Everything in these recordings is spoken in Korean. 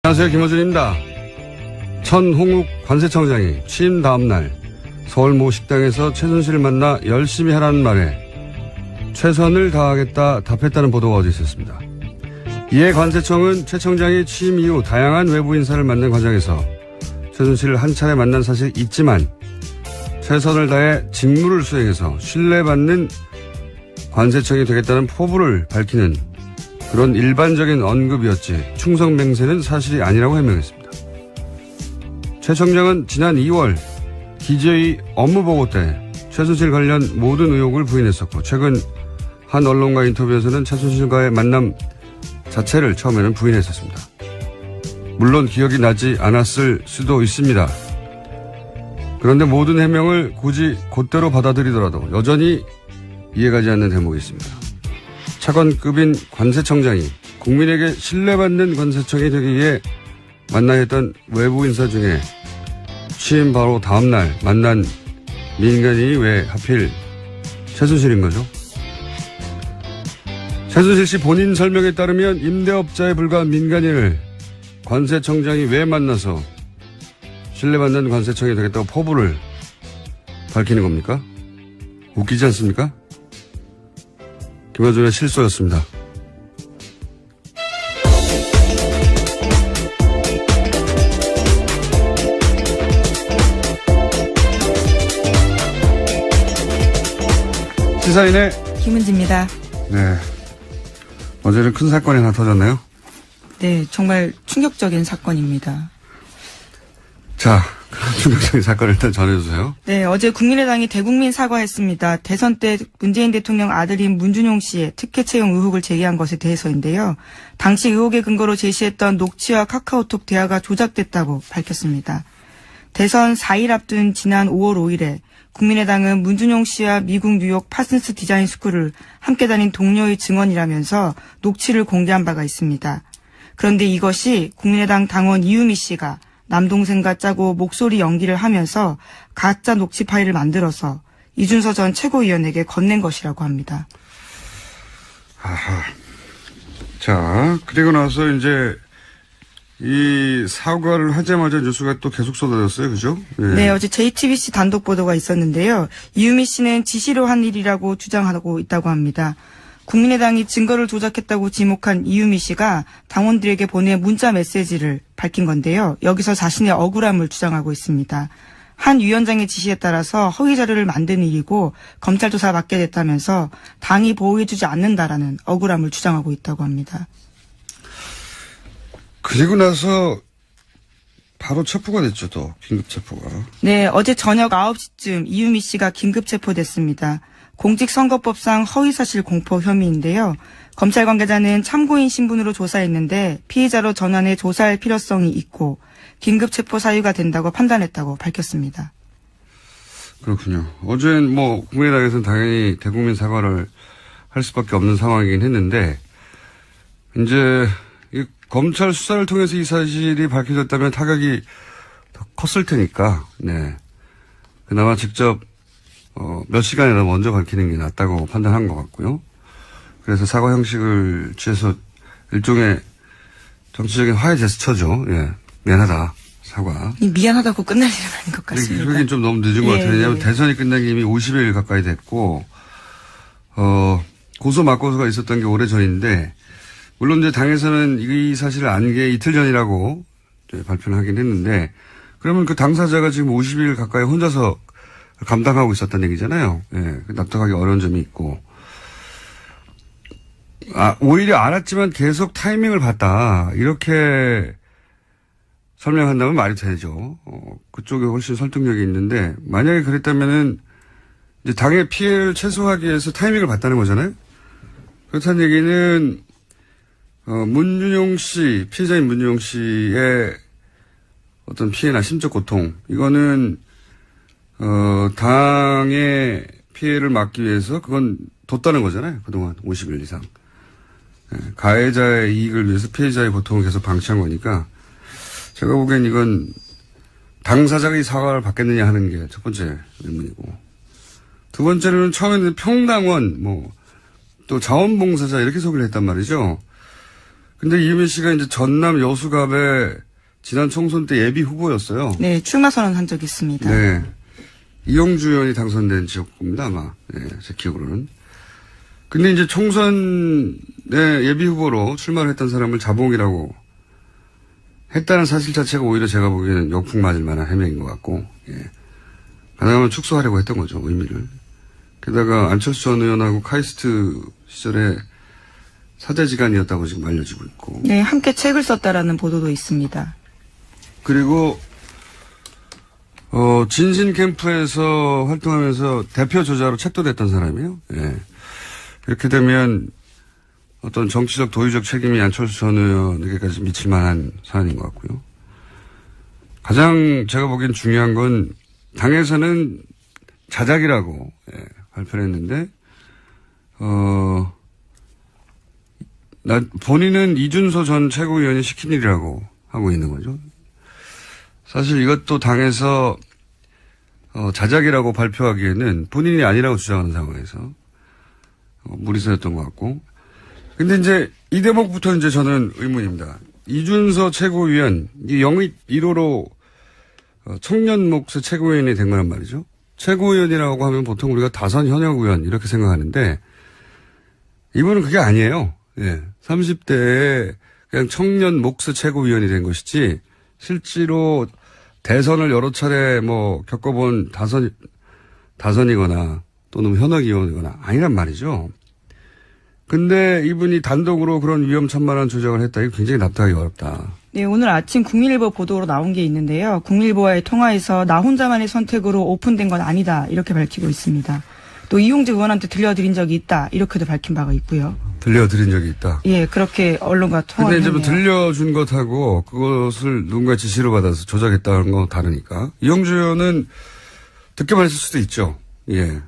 안녕하세요, 김호준입니다. 천홍욱 관세청장이 취임 다음 날 서울 모 식당에서 최순실을 만나 열심히 하라는 말에 최선을 다하겠다 답했다는 보도가 어제 있었습니다. 이에 관세청은 최 청장이 취임 이후 다양한 외부 인사를 만난 과정에서 최순실을 한 차례 만난 사실이 있지만 최선을 다해 직무를 수행해서 신뢰받는 관세청이 되겠다는 포부를 밝히는 그런 일반적인 언급이었지 충성맹세는 사실이 아니라고 해명했습니다. 최 청장은 지난 2월 기재위 업무보고 때 최순실 관련 모든 의혹을 부인했었고 최근 한 언론과 인터뷰에서는 최순실과의 만남 자체를 처음에는 부인했었습니다. 물론 기억이 나지 않았을 수도 있습니다. 그런데 모든 해명을 굳이 곧대로 받아들이더라도 여전히 이해가지 않는 대목이 있습니다. 차관급인 관세청장이 국민에게 신뢰받는 관세청이 되기 위해 만나야 했던 외부 인사 중에 취임 바로 다음날 만난 민간인이 왜 하필 최순실인 거죠? 최순실 씨 본인 설명에 따르면 임대업자에 불과한 민간인을 관세청장이 왜 만나서 신뢰받는 관세청이 되겠다고 포부를 밝히는 겁니까? 웃기지 않습니까? 김어준의 실소였습니다. 시사인의 김은지입니다. 네. 어제는 큰 사건이 하나 터졌네요. 네, 정말 충격적인 사건입니다. 자, 그런 충격적인 사건을 일단 전해주세요. 네, 어제 국민의당이 대국민 사과했습니다. 대선 때 문재인 대통령 아들인 문준용 씨의 특혜 채용 의혹을 제기한 것에 대해서인데요. 당시 의혹의 근거로 제시했던 녹취와 카카오톡 대화가 조작됐다고 밝혔습니다. 대선 4일 앞둔 지난 5월 5일에 국민의당은 문준용 씨와 미국 뉴욕 파슨스 디자인 스쿨을 함께 다닌 동료의 증언이라면서 녹취를 공개한 바가 있습니다. 그런데 이것이 국민의당 당원 이유미 씨가 남동생과 짜고 목소리 연기를 하면서 가짜 녹취 파일을 만들어서 이준서 전 최고위원에게 건넨 것이라고 합니다. 아하. 자, 그리고 나서 이제 이 사과를 하자마자 뉴스가 또 계속 쏟아졌어요. 그죠? 네, 어제 JTBC 단독 보도가 있었는데요. 이유미 씨는 지시로 한 일이라고 주장하고 있다고 합니다. 국민의당이 증거를 조작했다고 지목한 이유미 씨가 당원들에게 보낸 문자 메시지를 밝힌 건데요. 여기서 자신의 억울함을 주장하고 있습니다. 한 위원장의 지시에 따라서 허위 자료를 만든 일이고 검찰 조사 받게 됐다면서 당이 보호해주지 않는다라는 억울함을 주장하고 있다고 합니다. 그리고 나서 바로 체포가 됐죠, 또. 긴급 체포가. 네, 어제 저녁 9시쯤 이유미 씨가 긴급 체포됐습니다. 공직선거법상 허위사실 공표 혐의인데요. 검찰 관계자는 참고인 신분으로 조사했는데 피의자로 전환해 조사할 필요성이 있고 긴급 체포 사유가 된다고 판단했다고 밝혔습니다. 그렇군요. 어제는 뭐 국민의당에서는 당연히 대국민 사과를 할 수밖에 없는 상황이긴 했는데 이제 이 검찰 수사를 통해서 이 사실이 밝혀졌다면 타격이 더 컸을 테니까 네. 그나마 직접 몇 시간이나 먼저 밝히는 게 낫다고 판단한 것 같고요. 그래서 사과 형식을 취해서 일종의 정치적인 화해 제스처죠. 예. 미안하다. 사과. 미안하다고 끝날 일은 아닌 것 같습니다. 그러긴 좀 너무 늦은 것 같아요. 왜냐하면 대선이 끝난 게 이미 50일 가까이 됐고, 고소 맞고소가 있었던 게 오래전인데, 물론 이제 당에서는 이 사실을 안 게 이틀 전이라고 발표를 하긴 했는데, 그러면 그 당사자가 지금 50일 가까이 혼자서 감당하고 있었다는 얘기잖아요. 예, 납득하기 어려운 점이 있고. 오히려 알았지만 계속 타이밍을 봤다. 이렇게 설명한다면 말이 되죠. 그쪽에 훨씬 설득력이 있는데, 만약에 그랬다면은, 이제 당의 피해를 최소화하기 위해서 타이밍을 봤다는 거잖아요? 그렇다는 얘기는, 문준용 씨, 피해자인 문준용 씨의 어떤 피해나 심적 고통, 이거는, 당의 피해를 막기 위해서 그건 뒀다는 거잖아요. 그동안 50일 이상. 가해자의 이익을 위해서 피해자의 고통을 계속 방치한 거니까 제가 보기엔 이건 당사자가 이 사과를 받겠느냐 하는 게 첫 번째 의문이고 두 번째로는 처음에는 평당원 또 자원봉사자 이렇게 소개를 했단 말이죠. 근데 이유미 씨가 이제 전남 여수갑에 지난 총선 때 예비 후보였어요. 네, 출마 선언한 적이 있습니다. 네. 이용주 의원이 당선된 지역구입니다, 아마. 네, 제 기억으로는. 근데 이제 총선에 예비 후보로 출마를 했던 사람을 자봉이라고 했다는 사실 자체가 오히려 제가 보기에는 역풍 맞을 만한 해명인 것 같고, 예. 가능하면 축소하려고 했던 거죠, 의미를. 게다가 안철수 전 의원하고 카이스트 시절에 사제지간이었다고 지금 알려지고 있고. 네, 함께 책을 썼다라는 보도도 있습니다. 그리고, 진신 캠프에서 활동하면서 대표 저자로 책도 냈던 사람이에요. 예. 이렇게 되면 어떤 정치적 도의적 책임이 안철수 전 의원에게까지 미칠 만한 사안인 것 같고요. 가장 제가 보기엔 중요한 건 당에서는 자작이라고 발표를 했는데 본인은 이준서 전 최고위원이 시킨 일이라고 하고 있는 거죠. 사실 이것도 당에서 자작이라고 발표하기에는 본인이 아니라고 주장하는 상황에서 무리수였던 것 같고. 근데 이제 이 대목부터 이제 저는 의문입니다. 이준서 최고위원, 이 영입 1호로 청년 몫의 최고위원이 된 거란 말이죠. 최고위원이라고 하면 보통 우리가 다선 현역 의원 이렇게 생각하는데 이분은 그게 아니에요. 예. 30대에 그냥 청년 몫의 최고위원이 된 것이지 실제로 대선을 여러 차례 겪어본 다선이거나 또는 현역 의원이거나 아니란 말이죠. 근데 이분이 단독으로 그런 위험천만한 조작을 했다. 이거 굉장히 납득하기 어렵다. 네, 오늘 아침 국민일보 보도로 나온 게 있는데요. 국민일보와의 통화에서 나 혼자만의 선택으로 오픈된 건 아니다. 이렇게 밝히고 있습니다. 또 이용재 의원한테 들려드린 적이 있다. 이렇게도 밝힌 바가 있고요. 들려드린 적이 있다. 예, 그렇게 언론과 통화를 근데 이제 했네요. 들려준 것하고 그것을 누군가 지시를 받아서 조작했다는 건 다르니까. 이용주 의원은 듣기만 했을 수도 있죠. 예.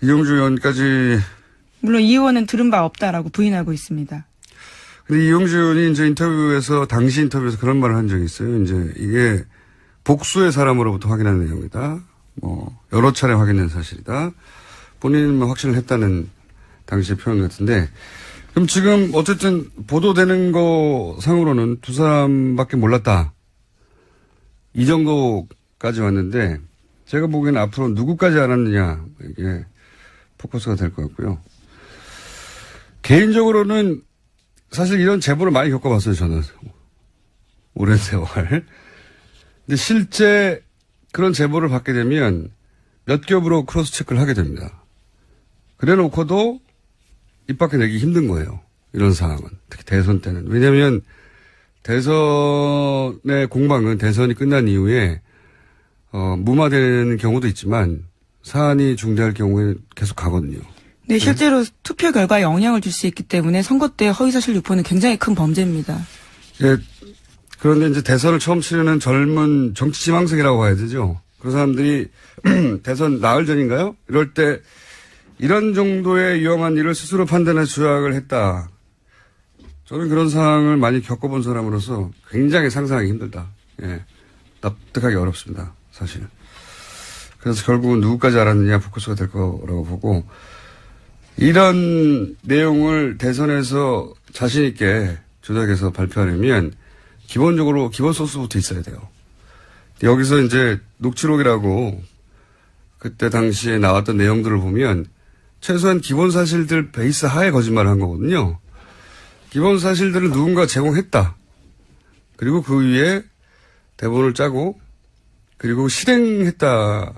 이용주 의원까지. 물론 이 의원은 들은 바 없다라고 부인하고 있습니다. 근데 이용주 의원이 이제 당시 인터뷰에서 그런 말을 한 적이 있어요. 이제 이게 복수의 사람으로부터 확인한 내용이다. 여러 차례 확인된 사실이다. 본인은 확신을 했다는 당시의 표현 같은데. 그럼 지금 어쨌든 보도되는 거 상으로는 두 사람밖에 몰랐다. 이 정도까지 왔는데 제가 보기에는 앞으로 누구까지 알았느냐 이게 포커스가 될 것 같고요. 개인적으로는 사실 이런 제보를 많이 겪어봤어요, 저는. 오랜 세월. 근데 실제 그런 제보를 받게 되면 몇 겹으로 크로스 체크를 하게 됩니다. 그래 놓고도 입 밖에 내기 힘든 거예요. 이런 상황은. 특히 대선 때는. 왜냐하면 대선의 공방은 대선이 끝난 이후에 무마되는 경우도 있지만 사안이 중대할 경우에 계속 가거든요. 네, 실제로 투표 결과에 영향을 줄 수 있기 때문에 선거 때 허위사실 유포는 굉장히 큰 범죄입니다. 예, 그런데 이제 대선을 처음 치르는 젊은 정치 지망생이라고 봐야 되죠. 그 사람들이 대선 나흘 전인가요? 이럴 때 이런 정도의 위험한 일을 스스로 판단해서 조작을 했다. 저는 그런 상황을 많이 겪어본 사람으로서 굉장히 상상하기 힘들다. 예, 납득하기 어렵습니다. 사실. 그래서 결국은 누구까지 알았느냐 포커스가 될 거라고 보고 이런 내용을 대선에서 자신 있게 조작해서 발표하려면 기본적으로 기본 소스부터 있어야 돼요. 여기서 이제 녹취록이라고 그때 당시에 나왔던 내용들을 보면 최소한 기본 사실들 베이스 하에 거짓말을 한 거거든요. 기본 사실들을 누군가 제공했다. 그리고 그 위에 대본을 짜고 그리고 실행자였던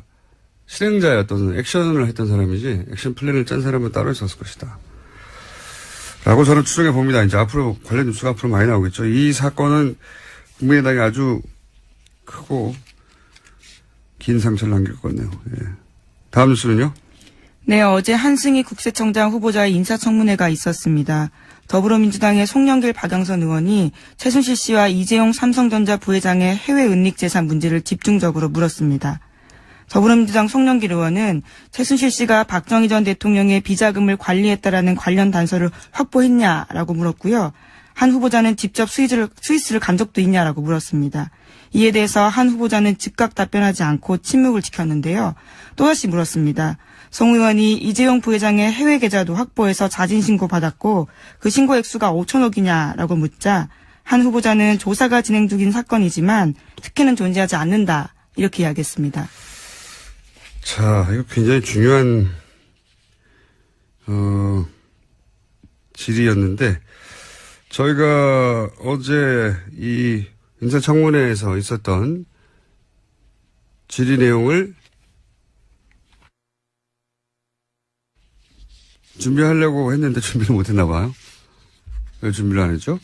액션을 했던 사람이지 액션 플랜을 짠 사람은 따로 있었을 것이다. 라고 저는 추정해 봅니다. 이제 앞으로 관련 뉴스가 앞으로 많이 나오겠죠. 이 사건은 국민의당에 아주 크고 긴 상처를 남길 것 같네요. 예. 다음 뉴스는요? 네, 어제 한승희 국세청장 후보자의 인사청문회가 있었습니다. 더불어민주당의 송영길 박영선 의원이 최순실 씨와 이재용 삼성전자 부회장의 해외 은닉 재산 문제를 집중적으로 물었습니다. 더불어민주당 송영길 의원은 최순실 씨가 박정희 전 대통령의 비자금을 관리했다라는 관련 단서를 확보했냐라고 물었고요. 한 후보자는 직접 스위스를 간 적도 있냐라고 물었습니다. 이에 대해서 한 후보자는 즉각 답변하지 않고 침묵을 지켰는데요. 또다시 물었습니다. 송 의원이 이재용 부회장의 해외 계좌도 확보해서 자진 신고받았고 그 신고 액수가 5천억이냐라고 묻자 한 후보자는 조사가 진행 중인 사건이지만 특혜는 존재하지 않는다 이렇게 이야기했습니다. 자, 이거 굉장히 중요한 질의였는데 저희가 어제 이 인사청문회에서 있었던 질의 내용을 준비하려고 했는데 준비를 못했나 봐요. 왜 준비를 안 했죠?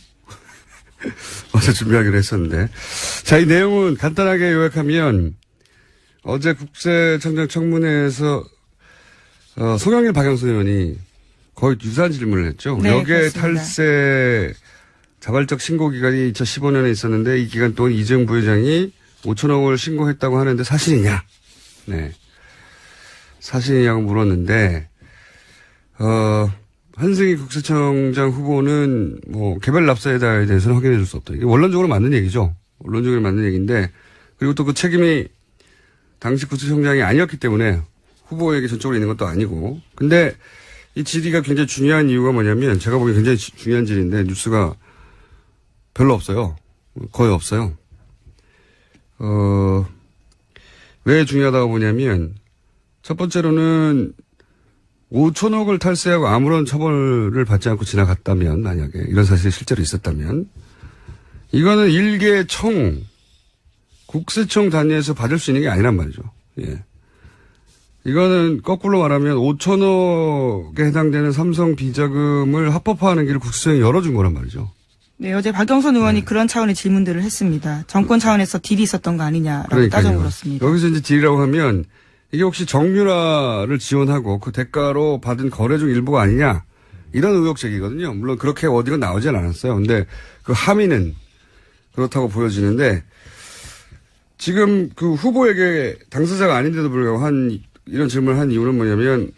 어제 준비하기로 했었는데. 자, 이 내용은 간단하게 요약하면 어제 국세청장 청문회에서 송영길 박영선 의원이 거의 유사한 질문을 했죠. 네, 여기에 그렇습니다. 탈세 자발적 신고 기간이 2015년에 있었는데 이 기간 동안 이재용 부회장이 5천억을 신고했다고 하는데 사실이냐? 네. 사실이냐고 물었는데 한승희 국세청장 후보는 뭐 개별 납세에다에 대해서는 확인해 줄 수 없다. 이게 원론적으로 맞는 얘기죠. 원론적으로 맞는 얘기인데 그리고 또 그 책임이 당시 국세청장이 아니었기 때문에 후보에게 전적으로 있는 것도 아니고. 근데 이 질의가 굉장히 중요한 이유가 뭐냐면 제가 보기엔 굉장히 중요한 질의인데 뉴스가 별로 없어요. 거의 없어요. 왜 중요하다고 보냐면 첫 번째로는 5천억을 탈세하고 아무런 처벌을 받지 않고 지나갔다면 만약에 이런 사실이 실제로 있었다면 이거는 일개 청 국세청 단위에서 받을 수 있는 게 아니란 말이죠. 예. 이거는 거꾸로 말하면 5천억에 해당되는 삼성 비자금을 합법화하는 길을 국세청이 열어준 거란 말이죠. 네, 어제 박영선 의원이 그런 차원의 질문들을 했습니다. 정권 차원에서 딜이 있었던 거 아니냐라고 따져 물었습니다. 여기서 이제 딜이라고 하면 이게 혹시 정유라를 지원하고 그 대가로 받은 거래 중 일부가 아니냐 이런 의혹 제기거든요. 물론 그렇게 어디가 나오진 않았어요. 근데 그 함의는 그렇다고 보여지는데 지금 그 후보에게 당사자가 아닌데도 불구하고 이런 질문을 한 이유는 뭐냐면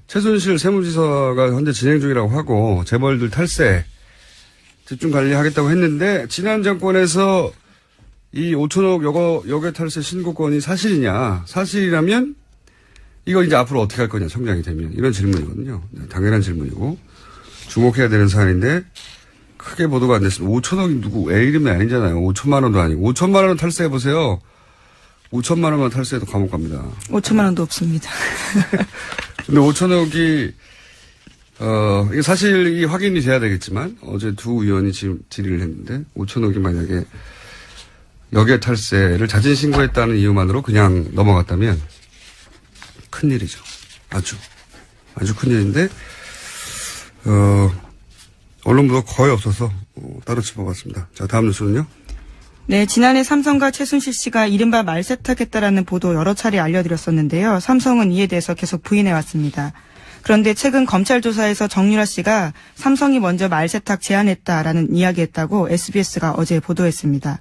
최순실 세무지사가 현재 진행 중이라고 하고 재벌들 탈세 집중 관리하겠다고 했는데 지난 정권에서 이 5천억 여객 탈세 신고권이 사실이냐. 사실이라면 이거 이제 앞으로 어떻게 할 거냐. 청장이 되면. 이런 질문이거든요. 당연한 질문이고. 주목해야 되는 사안인데 크게 보도가 안 됐습니다. 5천억이 누구 애 이름이 아니잖아요. 5천만 원도 아니고. 5천만 원 탈세해보세요. 5천만 원만 탈세해도 감옥 갑니다. 5천만 원도 없습니다. 근데 5천억이 이게 사실이 확인이 돼야 되겠지만 어제 두 의원이 지금 질의를 했는데 5천억이 만약에 여객 탈세를 자진 신고했다는 이유만으로 그냥 넘어갔다면 큰일이죠. 아주 큰일인데 언론보도 거의 없어서 따로 짚어봤습니다. 자, 다음 뉴스는요. 네, 지난해 삼성과 최순실 씨가 이른바 말세탁했다라는 보도 여러 차례 알려드렸었는데요. 삼성은 이에 대해서 계속 부인해왔습니다. 그런데 최근 검찰 조사에서 정유라 씨가 삼성이 먼저 말세탁 제안했다라는 이야기했다고 SBS가 어제 보도했습니다.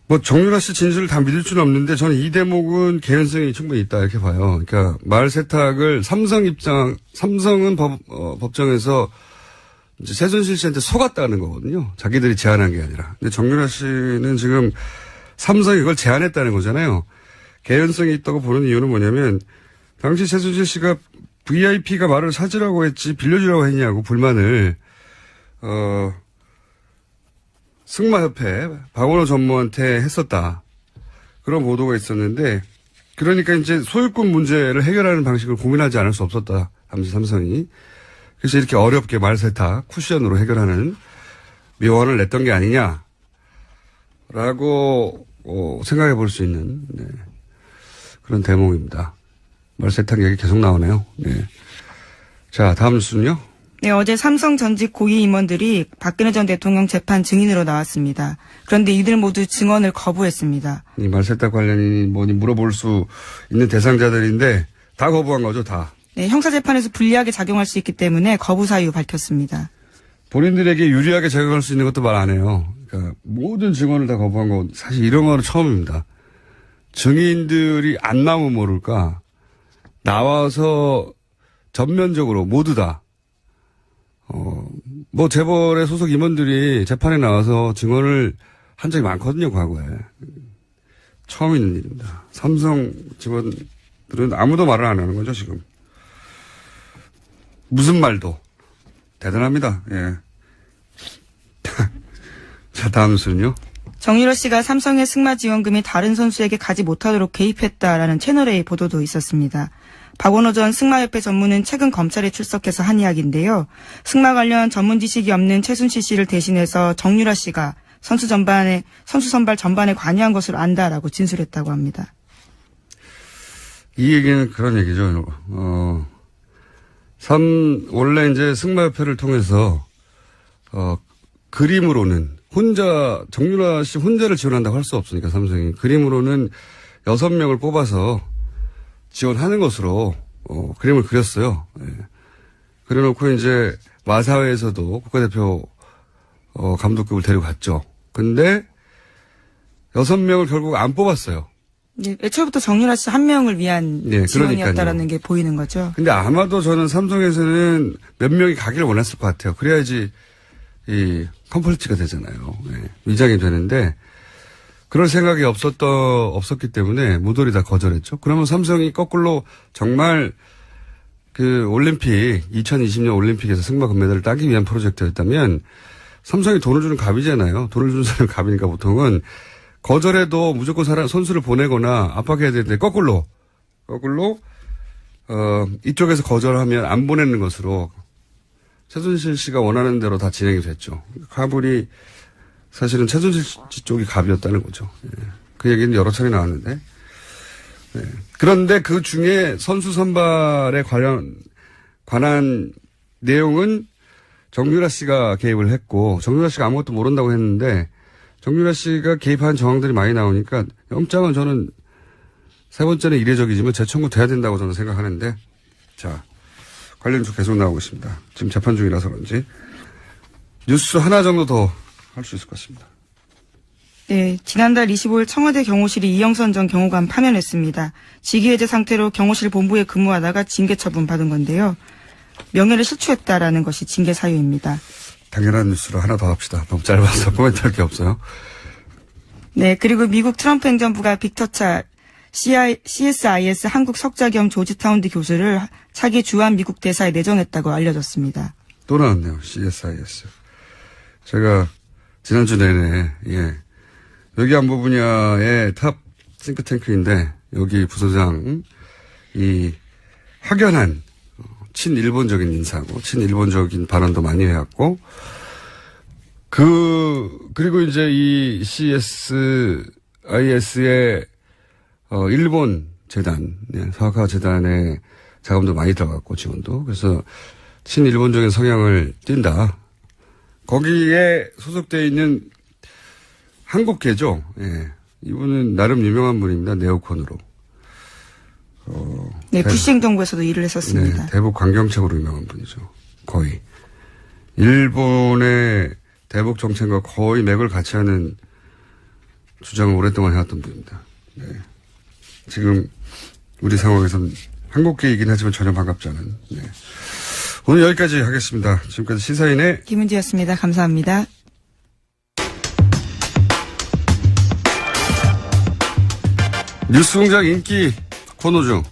뭐 정유라 씨 진술을 다 믿을 수는 없는데 저는 이 대목은 개연성이 충분히 있다 이렇게 봐요. 그러니까 말세탁을 삼성은 법정에서 이제 최순실 씨한테 속았다는 거거든요. 자기들이 제안한 게 아니라. 근데 정유라 씨는 지금 삼성이 그걸 제안했다는 거잖아요. 개연성이 있다고 보는 이유는 뭐냐면 당시 최순실 씨가 VIP가 말을 사주라고 했지 빌려주라고 했냐고 불만을 승마협회 박원호 전무한테 했었다. 그런 보도가 있었는데 그러니까 이제 소유권 문제를 해결하는 방식을 고민하지 않을 수 없었다. 당시 삼성이. 그래서 이렇게 어렵게 말세탁 쿠션으로 해결하는 묘안을 냈던 게 아니냐라고 생각해 볼 수 있는 그런 대목입니다. 말세탁 얘기 계속 나오네요. 네. 자, 다음 뉴스는요. 네, 어제 삼성 전직 고위 임원들이 박근혜 전 대통령 재판 증인으로 나왔습니다. 그런데 이들 모두 증언을 거부했습니다. 이 말세탁 관련이 뭐니 물어볼 수 있는 대상자들인데 다 거부한 거죠, 다. 네, 형사재판에서 불리하게 작용할 수 있기 때문에 거부 사유 밝혔습니다. 본인들에게 유리하게 작용할 수 있는 것도 말 안 해요. 그러니까 모든 증언을 다 거부한 거 사실 이런 거는 처음입니다. 증인들이 안 나오면 모를까. 나와서 전면적으로 모두 다 뭐 재벌의 소속 임원들이 재판에 나와서 증언을 한 적이 많거든요, 과거에. 처음 있는 일입니다. 삼성 직원들은 아무도 말을 안 하는 거죠, 지금. 무슨 말도. 대단합니다. 예. 자, 다음 뉴스는요. 정유라 씨가 삼성의 승마 지원금이 다른 선수에게 가지 못하도록 개입했다라는 채널A 보도도 있었습니다. 박원호 전 승마협회 전무는 최근 검찰에 출석해서 한 이야기인데요. 승마 관련 전문 지식이 없는 최순실 씨를 대신해서 정유라 씨가 선수 선발 전반에 관여한 것으로 안다라고 진술했다고 합니다. 이 얘기는 그런 얘기죠. 원래 이제 승마협회를 통해서, 그림으로는 정유라 씨 혼자를 지원한다고 할 수 없으니까 삼성이. 그림으로는 6명을 뽑아서 지원하는 것으로, 그림을 그렸어요. 예. 그려놓고 이제 마사회에서도 국가대표, 감독급을 데려갔죠. 근데 6명을 결국 안 뽑았어요. 네, 애초부터 정유라 씨 한 명을 위한 네, 지원이었다라는 게 보이는 거죠. 근데 아마도 저는 삼성에서는 몇 명이 가기를 원했을 것 같아요. 그래야지 이 컴플리츠가 되잖아요. 네, 위장이 되는데 그럴 생각이 없었기 때문에 모조리 다 거절했죠. 그러면 삼성이 거꾸로 정말 그 올림픽 2020년 올림픽에서 승마 금메달을 따기 위한 프로젝트였다면 삼성이 돈을 주는 갑이잖아요. 돈을 주는 사람은 갑이니까 보통은 거절해도 무조건 선수를 보내거나 압박해야 되는데 거꾸로 이쪽에서 거절하면 안 보내는 것으로 최순실 씨가 원하는 대로 다 진행이 됐죠. 갑을이 사실은 최순실 씨 쪽이 갑이었다는 거죠. 예. 그 얘기는 여러 차례 나왔는데. 예. 그런데 그 중에 선수 선발에 관한 내용은 정유라 씨가 개입을 했고 정유라 씨가 아무것도 모른다고 했는데 정유라 씨가 개입한 정황들이 많이 나오니까 영장은 저는 세 번째는 이례적이지만 재청구돼야 된다고 저는 생각하는데 자 관련 쪽 계속 나오고 있습니다. 지금 재판 중이라서 그런지 뉴스 하나 정도 더 할 수 있을 것 같습니다. 네, 지난달 25일 청와대 경호실이 이영선 전 경호관 파면했습니다. 직위해제 상태로 경호실 본부에 근무하다가 징계 처분 받은 건데요. 명예를 실추했다라는 것이 징계 사유입니다. 당연한 뉴스로 하나 더 합시다. 너무 짧아서 코멘트할 게 없어요. 네, 그리고 미국 트럼프 행정부가 빅터차 CSIS 한국 석자 겸 조지타운드 교수를 차기 주한 미국 대사에 내정했다고 알려졌습니다. 또 나왔네요. CSIS. 제가 지난주 내내 여기 안보 분야의 탑 싱크탱크인데 여기 부서장 확연한 친일본적인 인사고 친일본적인 발언도 많이 해왔고 그리고 이제 이 CSIS의 일본 재단 사학화 재단의 자금도 많이 들어갔고 지원도 그래서 친일본적인 성향을 띈다. 거기에 소속되어 있는 한국계죠. 예. 이분은 나름 유명한 분입니다. 네오콘으로. 네, 부시 행정부에서도 일을 했었습니다. 네, 대북 강경책으로 유명한 분이죠. 거의. 일본의 대북 정책과 거의 맥을 같이 하는 주장을 오랫동안 해왔던 분입니다. 네. 지금 우리 상황에서는 한국계이긴 하지만 전혀 반갑지 않은. 네. 오늘 여기까지 하겠습니다. 지금까지 시사인의 김은지였습니다. 감사합니다. 뉴스공장 인기 코너 중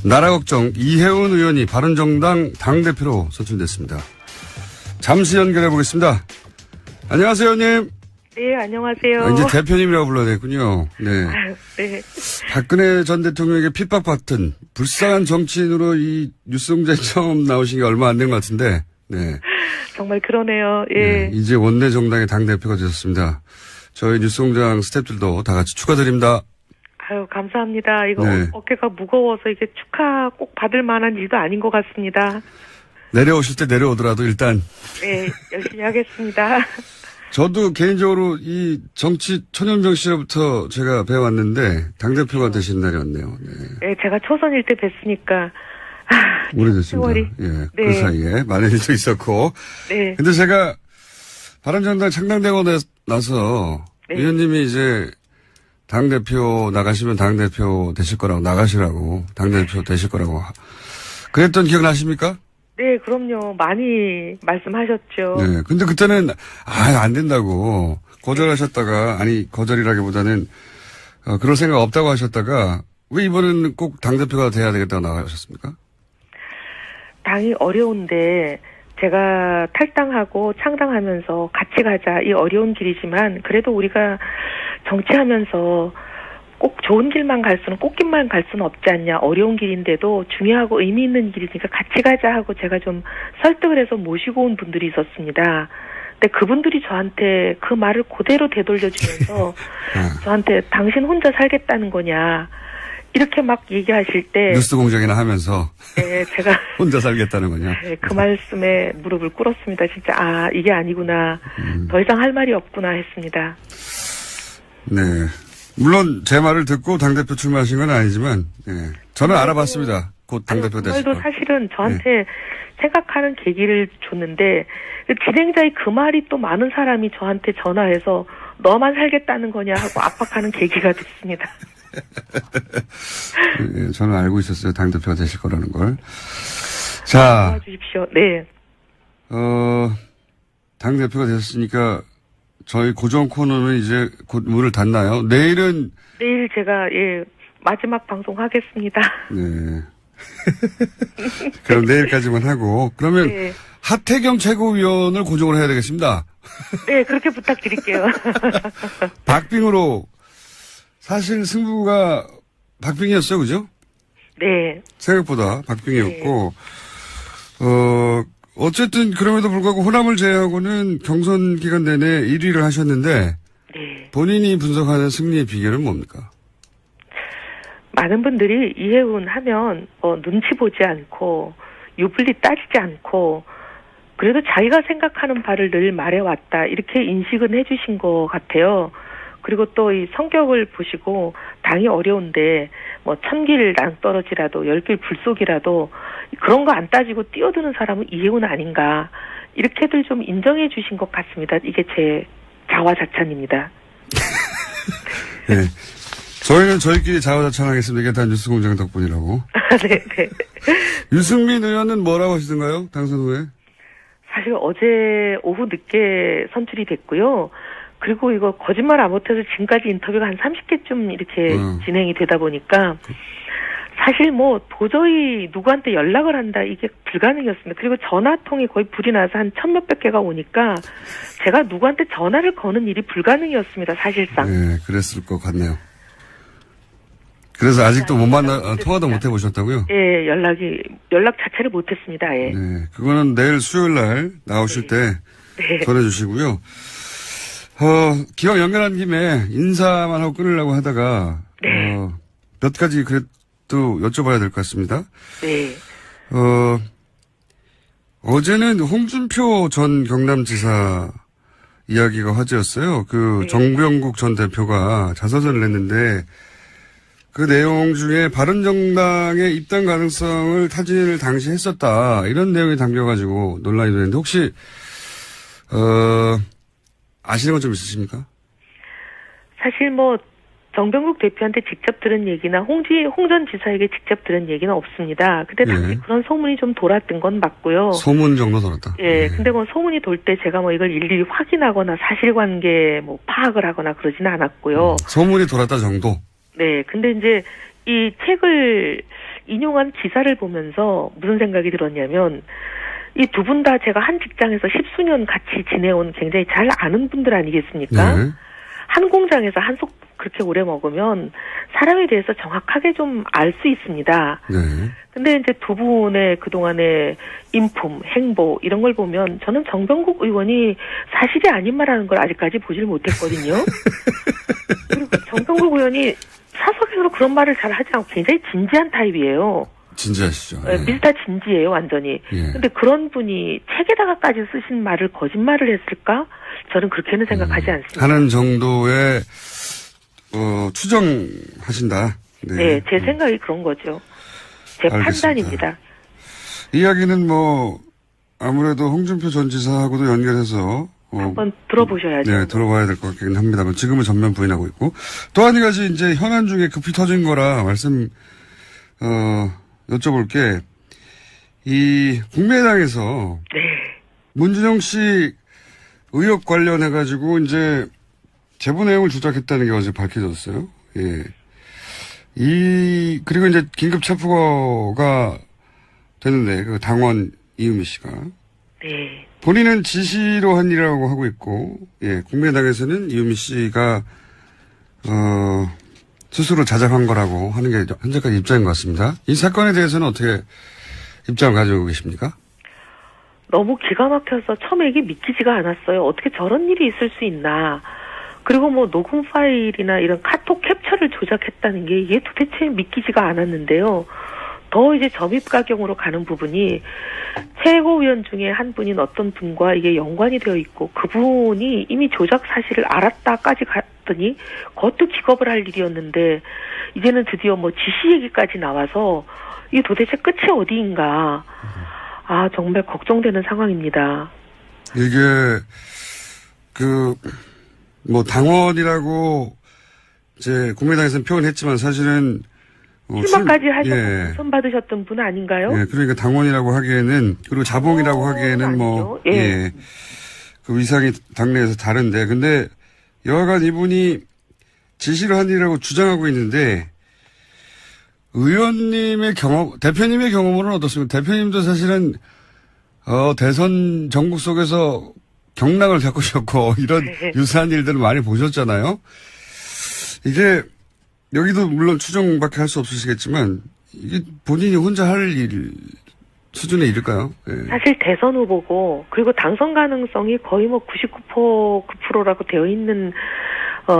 나라 걱정 이혜훈 의원이 바른정당 당대표로 선출됐습니다. 잠시 연결해 보겠습니다. 안녕하세요, 의원님. 네, 안녕하세요. 이제 대표님이라고 불러야 되겠군요. 네. 네. 박근혜 전 대통령에게 핍박받던 불쌍한 정치인으로 이 뉴스공장에 처음 나오신 게 얼마 안 된 것 같은데, 네. 정말 그러네요. 예. 네, 이제 원내 정당의 당대표가 되셨습니다. 저희 뉴스공장 스태프들도 다 같이 축하드립니다. 아유, 감사합니다. 이거 네. 어깨가 무거워서 이게 축하 꼭 받을 만한 일도 아닌 것 같습니다. 내려오실 때 내려오더라도 일단. 네, 열심히 하겠습니다. 저도 개인적으로 이 정치 천연병 시절부터 제가 배워왔는데 당대표가 되신 날이 왔네요. 네. 네, 제가 초선일 때 뵀으니까. 오래됐습니다. 세월이. 예, 네. 그 사이에 많은 일도 있었고. 네. 근데 제가 바른정당 창당되고 나서 네. 의원님이 이제 당대표 나가시면 당대표 되실 거라고 나가시라고 당대표 되실 거라고 그랬던 기억 나십니까? 네, 그럼요. 많이 말씀하셨죠. 네. 근데 그때는, 안 된다고 거절하셨다가, 거절이라기보다는, 그럴 생각 없다고 하셨다가, 왜 이번에는 꼭 당대표가 돼야 되겠다고 나가셨습니까? 당이 어려운데, 제가 탈당하고 창당하면서 같이 가자. 이 어려운 길이지만, 그래도 우리가 정치하면서 꼭 좋은 길만 갈 수는, 꽃길만 갈 수는 없지 않냐. 어려운 길인데도 중요하고 의미 있는 길이니까 같이 가자 하고 제가 좀 설득을 해서 모시고 온 분들이 있었습니다. 근데 그분들이 저한테 그 말을 그대로 되돌려주면서 저한테 당신 혼자 살겠다는 거냐. 이렇게 막 얘기하실 때. 뉴스 공장이나 하면서. 네, 제가. 혼자 살겠다는 거냐. 네, 그 말씀에 무릎을 꿇었습니다. 진짜, 이게 아니구나. 더 이상 할 말이 없구나 했습니다. 네. 물론 제 말을 듣고 당대표 출마하신 건 아니지만, 저는 알아봤습니다. 곧 당대표 되실 그 말도 거. 사실은 저한테 생각하는 계기를 줬는데, 그 진행자의 그 말이 또 많은 사람이 저한테 전화해서 너만 살겠다는 거냐 하고 압박하는 계기가 됐습니다. 예, 저는 알고 있었어요. 당대표가 되실 거라는 걸. 자. 도와주십시오. 네. 당대표가 되셨으니까 저희 고정 코너는 이제 곧 문을 닫나요? 내일 제가, 마지막 방송 하겠습니다. 네. 그럼 내일까지만 하고. 그러면 네. 하태경 최고위원을 고정을 해야 되겠습니다. 네, 그렇게 부탁드릴게요. 박빙으로 사실 승부가 박빙이었어요, 그죠? 네. 생각보다 박빙이었고, 어쨌든 그럼에도 불구하고 호남을 제외하고는 경선 기간 내내 1위를 하셨는데, 네. 본인이 분석하는 승리의 비결은 뭡니까? 많은 분들이 이해운 하면 눈치 보지 않고 유불리 따지지 않고 그래도 자기가 생각하는 바를 늘 말해왔다 이렇게 인식은 해주신 것 같아요. 그리고 또 이 성격을 보시고 당이 어려운데 뭐 1000길 낭떠러지라도 10길 불속이라도 그런 거 안 따지고 뛰어드는 사람은 이해운 아닌가 이렇게들 좀 인정해 주신 것 같습니다. 이게 제 자화자찬입니다. 네. 저희는 저희끼리 자화자찬하겠습니다. 이게 다 뉴스공장 덕분이라고. 네. 유승민 의원은 뭐라고 하시던가요? 당선 후에? 사실 어제 오후 늦게 선출이 됐고요. 그리고 이거 거짓말 안 못해서 지금까지 인터뷰가 한 30개쯤 이렇게 진행이 되다 보니까 사실 뭐 도저히 누구한테 연락을 한다 이게 불가능이었습니다. 그리고 전화통이 거의 불이 나서 한 1000몇백 개가 오니까 제가 누구한테 전화를 거는 일이 불가능이었습니다. 사실상. 네, 그랬을 것 같네요. 그래서 아직도 통화도 못 해보셨다고요? 예, 연락 자체를 못했습니다. 예. 네, 그거는 내일 수요일 날 나오실 때 전해주시고요. 기왕 연결한 김에 인사만 하고 끊으려고 하다가, 몇 가지 그래도 여쭤봐야 될 것 같습니다. 네. 어제는 홍준표 전 경남지사 이야기가 화제였어요. 정병국 전 대표가 자서전을 냈는데, 그 내용 중에 바른정당의 입당 가능성을 타진을 당시 했었다. 이런 내용이 담겨가지고 논란이 되는데 혹시 아시는 건 좀 있으십니까? 사실 뭐 정병국 대표한테 직접 들은 얘기나 홍 전 지사에게 직접 들은 얘기는 없습니다. 근데 당시 그런 소문이 좀 돌았던 건 맞고요. 소문 정도 돌았다. 예, 근데 뭐 소문이 돌 때 제가 뭐 이걸 일일이 확인하거나 사실관계 뭐 파악을 하거나 그러지는 않았고요. 소문이 돌았다 정도? 네, 근데 이제 이 책을 인용한 기사를 보면서 무슨 생각이 들었냐면 이 두 분 다 제가 한 직장에서 10수년 같이 지내온 굉장히 잘 아는 분들 아니겠습니까? 네. 한 공장에서 한솥 그렇게 오래 먹으면 사람에 대해서 정확하게 좀 알 수 있습니다. 네. 근데 이제 두 분의 그동안의 인품, 행보 이런 걸 보면 저는 정병국 의원이 사실이 아닌 말하는 걸 아직까지 보질 못했거든요. 그리고 정병국 의원이 사석에서 그런 말을 잘 하지 않고 굉장히 진지한 타입이에요. 진지하시죠. 네. 미스터 진지해요, 완전히. 근데 그런 분이 책에다가까지 쓰신 말을 거짓말을 했을까? 저는 그렇게는 생각하지 않습니다. 하는 정도의 추정하신다. 네, 제 생각이 그런 거죠. 제 알겠습니다. 판단입니다. 이야기는 뭐 아무래도 홍준표 전 지사하고도 연결해서 한번 들어보셔야죠. 네, 들어봐야 될 것 같긴 합니다만 지금은 전면 부인하고 있고 또 한 가지 이제 현안 중에 급히 터진 거라 여쭤볼게. 이 국민의당에서 네. 문준용 씨 의혹 관련해가지고 이제 제보 내용을 조작했다는 게 어제 밝혀졌어요. 예. 그리고 이제 긴급 체포가 되는데, 그 당원 이유미 씨가. 네. 본인은 지시로 한 일이라고 하고 있고, 예, 국민의당에서는 이유미 씨가, 스스로 자작한 거라고 하는 게 현재까지 입장인 것 같습니다. 이 사건에 대해서는 어떻게 입장을 가지고 계십니까? 너무 기가 막혀서 처음에 이게 믿기지가 않았어요. 어떻게 저런 일이 있을 수 있나. 그리고 뭐 녹음 파일이나 이런 카톡 캡처를 조작했다는 게 이게 도대체 믿기지가 않았는데요. 더 이제 점입가경으로 가는 부분이 최고위원 중에 한 분인 어떤 분과 이게 연관이 되어 있고 그분이 이미 조작 사실을 알았다까지 갔더니 그것도 기겁을 할 일이었는데 이제는 드디어 뭐 지시 얘기까지 나와서 이게 도대체 끝이 어디인가. 아, 정말 걱정되는 상황입니다. 이게, 당원이라고, 이제, 국민의당에서는 표현했지만 사실은, 출마까지 하셔서 예. 당선 받으셨던 분 아닌가요? 예, 그러니까 당원이라고 하기에는, 그리고 자봉이라고 하기에는 아니죠. 예. 그 위상이 당내에서 다른데, 근데 여하간 이분이 지시를 한 일이라고 주장하고 있는데, 의원님의 대표님의 경험으로는 어떻습니까? 대표님도 사실은, 대선 전국 속에서 경락을 겪으셨고, 이런 네. 유사한 일들을 많이 보셨잖아요. 이게, 여기도 물론 추정밖에 할 수 없으시겠지만, 이게 본인이 혼자 할 일 수준에 이를까요? 예. 사실 대선 후보고, 그리고 당선 가능성이 거의 뭐 99%라고 되어 있는,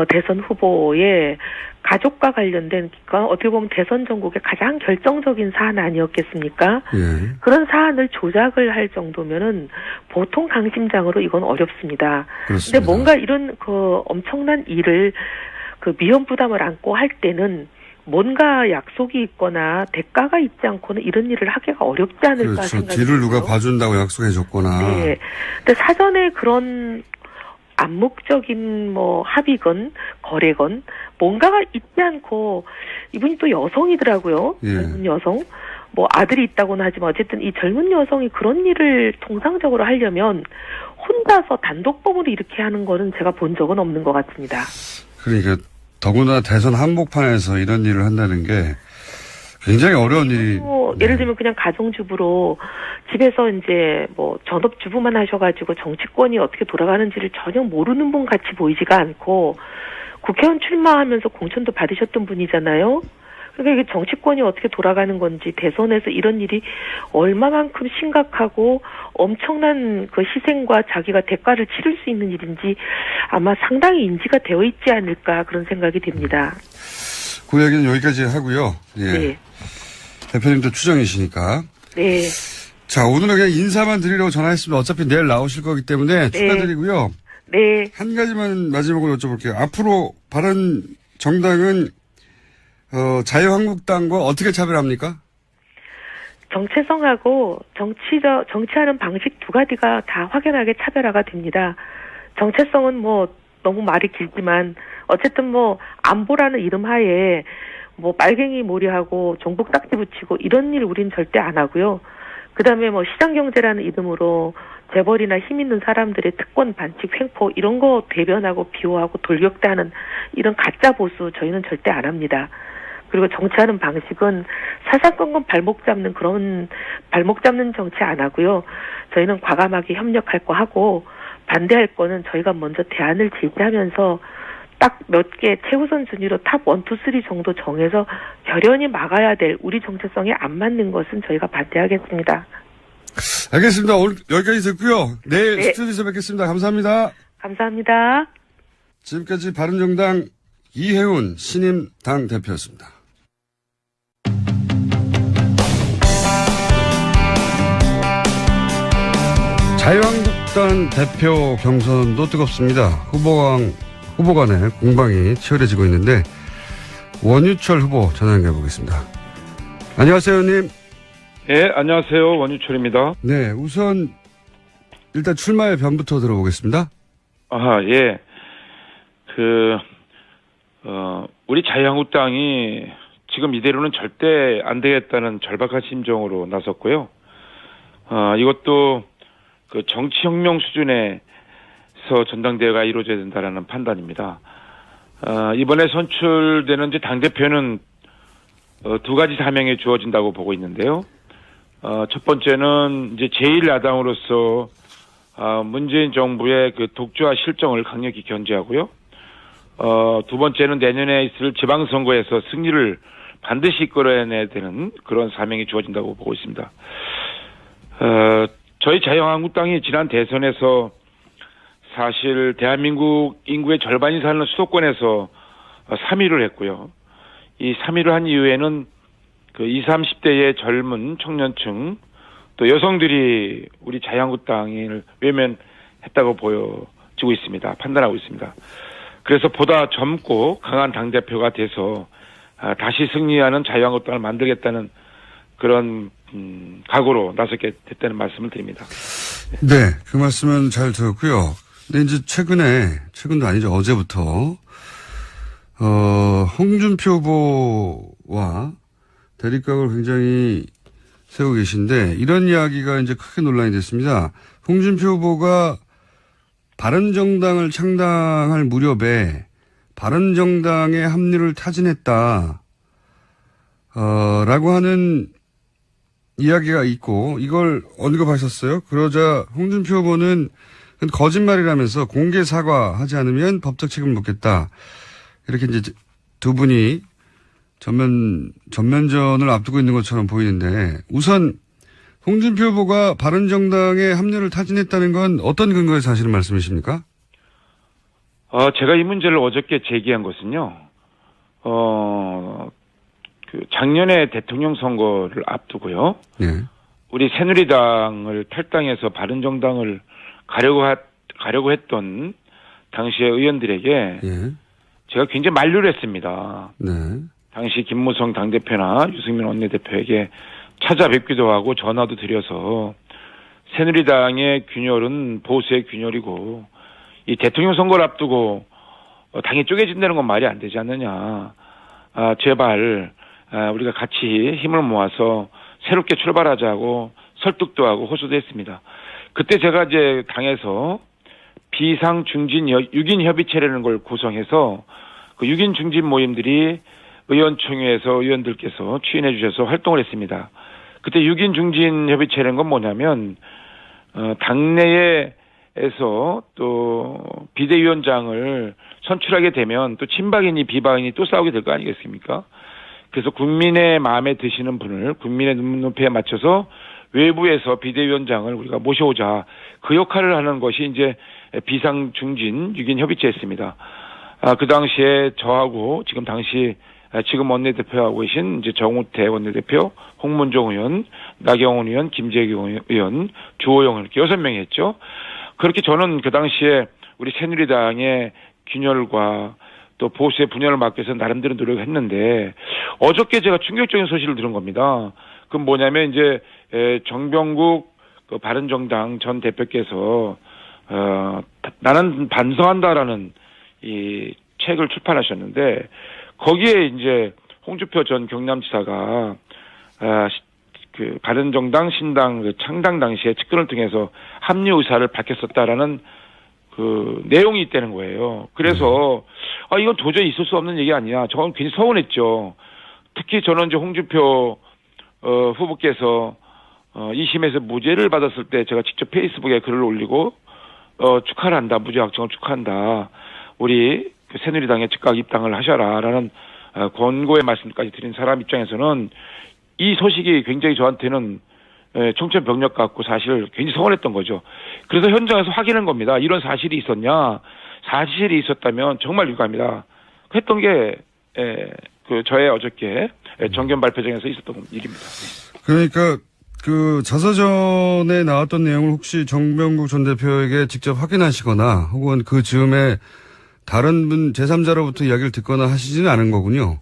대선 후보의 가족과 관련된, 그러니까 어떻게 보면 대선 전국의 가장 결정적인 사안 아니었겠습니까? 예. 그런 사안을 조작을 할 정도면은 보통 강심장으로 이건 어렵습니다. 그렇습니다. 근데 뭔가 이런 그 엄청난 일을 그 위험 부담을 안고 할 때는 뭔가 약속이 있거나 대가가 있지 않고는 이런 일을 하기가 어렵지 않을까 그렇죠. 생각이 뒤를 누가 들어요. 봐준다고 약속해 줬거나. 네. 근데 사전에 그런 암묵적인 뭐 합의건 거래건 뭔가가 있지 않고 이분이 또 여성이더라고요. 예. 젊은 여성. 뭐 아들이 있다고는 하지만 어쨌든 이 젊은 여성이 그런 일을 통상적으로 하려면 혼자서 단독범으로 이렇게 하는 거는 제가 본 적은 없는 것 같습니다. 그러니까 더구나 대선 한복판에서 이런 일을 한다는 게 굉장히 어려운 일이. 예를 들면 그냥 가정주부로 집에서 이제 뭐 전업주부만 하셔가지고 정치권이 어떻게 돌아가는지를 전혀 모르는 분 같이 보이지가 않고 국회의원 출마하면서 공천도 받으셨던 분이잖아요. 그러니까 이게 정치권이 어떻게 돌아가는 건지 대선에서 이런 일이 얼마만큼 심각하고 엄청난 그 희생과 자기가 대가를 치를 수 있는 일인지 아마 상당히 인지가 되어 있지 않을까 그런 생각이 듭니다. 그 얘기는 여기까지 하고요. 예. 네. 대표님도 추정이시니까. 네. 자, 오늘은 그냥 인사만 드리려고 전화했습니다. 어차피 내일 나오실 거기 때문에 축하드리고요. 네. 한 가지만 마지막으로 여쭤볼게요. 앞으로 바른 정당은 자유한국당과 어떻게 차별합니까? 정체성하고 정치하는 방식 두 가지가 다 확연하게 차별화가 됩니다. 정체성은 뭐 너무 말이 길지만 어쨌든 뭐 안보라는 이름 하에 뭐 빨갱이 몰이하고 종북 딱지 붙이고 이런 일 우린 절대 안 하고요. 그다음에 뭐 시장경제라는 이름으로 재벌이나 힘 있는 사람들의 특권 반칙 횡포 이런 거 대변하고 비호하고 돌격대하는 이런 가짜 보수 저희는 절대 안 합니다. 그리고 정치하는 방식은 사사건건 발목 잡는 정치 안 하고요. 저희는 과감하게 협력할 거 하고 반대할 거는 저희가 먼저 대안을 제시하면서 딱 몇 개 최우선 순위로 탑 1, 2, 3 정도 정해서 결연히 막아야 될 우리 정체성에 안 맞는 것은 저희가 반대하겠습니다. 알겠습니다. 오늘 여기까지 듣고요. 내일 네. 스튜디오에서 뵙겠습니다. 감사합니다. 감사합니다. 지금까지 바른정당 이혜훈 신임 당대표였습니다. 자유한국당 대표 경선도 뜨겁습니다. 후보 간의 공방이 치열해지고 있는데 원유철 후보 전화 연결해 보겠습니다. 안녕하세요, 의원님. 예, 안녕하세요. 원유철입니다. 네, 우선 일단 출마의 변부터 들어보겠습니다. 아, 예. 우리 자유한국당이 지금 이대로는 절대 안 되겠다는 절박한 심정으로 나섰고요. 이것도 그 정치혁명 수준에서 전당대회가 이루어져야 된다라는 판단입니다. 이번에 선출되는 이제 당대표는 두 가지 사명이 주어진다고 보고 있는데요. 첫 번째는 이제 제1야당으로서 문재인 정부의 그 독주와 실정을 강력히 견제하고요. 두 번째는 내년에 있을 지방선거에서 승리를 반드시 이끌어내야 되는 그런 사명이 주어진다고 보고 있습니다. 저희 자유한국당이 지난 대선에서 사실 대한민국 인구의 절반이 사는 수도권에서 3위를 했고요. 이 3위를 한 이후에는 그 20, 30대의 젊은 청년층 또 여성들이 우리 자유한국당을 외면했다고 보여지고 있습니다. 판단하고 있습니다. 그래서 보다 젊고 강한 당대표가 돼서 다시 승리하는 자유한국당을 만들겠다는 그런 각오로 나서게 됐다는 말씀을 드립니다. 네, 그 말씀은 잘 들었고요. 근데 이제 최근도 아니죠. 어제부터 홍준표 후보와 대립각을 굉장히 세우고 계신데 이런 이야기가 이제 크게 논란이 됐습니다. 홍준표 후보가 바른정당을 창당할 무렵에 바른정당의 합류를 타진했다. 라고 하는 이야기가 있고 이걸 언급하셨어요. 그러자 홍준표 후보는 거짓말이라면서 공개 사과하지 않으면 법적 책임을 묻겠다. 이렇게 이제 두 분이 전면전을 앞두고 있는 것처럼 보이는데 우선 홍준표 후보가 바른정당에 합류를 타진했다는 건 어떤 근거에서 하시는 말씀이십니까? 제가 이 문제를 어저께 제기한 것은요. 그 작년에 대통령 선거를 앞두고요. 네. 우리 새누리당을 탈당해서 바른정당을 가려고 했던 당시의 의원들에게 예. 제가 굉장히 만류를 했습니다. 네. 당시 김무성 당대표나 유승민 원내대표에게 찾아뵙기도 하고 전화도 드려서 새누리당의 균열은 보수의 균열이고 이 대통령 선거를 앞두고 당이 쪼개진다는 건 말이 안 되지 않느냐. 제발 우리가 같이 힘을 모아서 새롭게 출발하자고 설득도 하고 호소도 했습니다. 그때 제가 이제 당에서 비상중진 6인 협의체라는 걸 구성해서 그 6인 중진 모임들이 의원총회에서 의원들께서 추인해 주셔서 활동을 했습니다. 그때 6인 중진 협의체라는 건 뭐냐면 당내에서 또 비대위원장을 선출하게 되면 또 친박이니 비박이니 또 싸우게 될 거 아니겠습니까? 그래서 국민의 마음에 드시는 분을 국민의 눈높이에 맞춰서 외부에서 비대위원장을 우리가 모셔오자. 그 역할을 하는 것이 이제 비상중진 6인 협의체였습니다. 그 당시에 저하고 지금 원내대표하고 계신 이제 정우태 원내대표, 홍문종 의원, 나경원 의원, 김재경 의원, 주호영 이렇게 6명이 했죠. 그렇게 저는 그 당시에 우리 새누리당의 균열과 또 보수의 분열을 막기 위해서 나름대로 노력을 했는데 어저께 제가 충격적인 소식을 들은 겁니다. 그건 뭐냐면 이제 정병국 그 바른정당 전 대표께서 나는 반성한다라는 이 책을 출판하셨는데 거기에 이제 홍준표 전 경남지사가 그 바른정당 신당 그 창당 당시에 측근을 통해서 합류 의사를 밝혔었다라는 그 내용이 있다는 거예요. 그래서 이건 도저히 있을 수 없는 얘기 아니야. 저는 굉장히 서운했죠. 특히 저는 이제 홍준표 후보께서 2심에서 무죄를 받았을 때 제가 직접 페이스북에 글을 올리고 축하를 한다. 무죄 확정을 축하한다. 우리 그 새누리당에 즉각 입당을 하셔라라는 권고의 말씀까지 드린 사람 입장에서는 이 소식이 굉장히 저한테는 청천벽력 같고 사실 굉장히 서운했던 거죠. 그래서 현장에서 확인한 겁니다. 이런 사실이 있었냐. 사실이 있었다면 정말 유감이다. 했던 게 그 저의 어저께 정견 발표장에서 있었던 일입니다. 그러니까 그 자서전에 나왔던 내용을 혹시 정병국 전 대표에게 직접 확인하시거나 혹은 그 즈음에 다른 분 제3자로부터 이야기를 듣거나 하시지는 않은 거군요.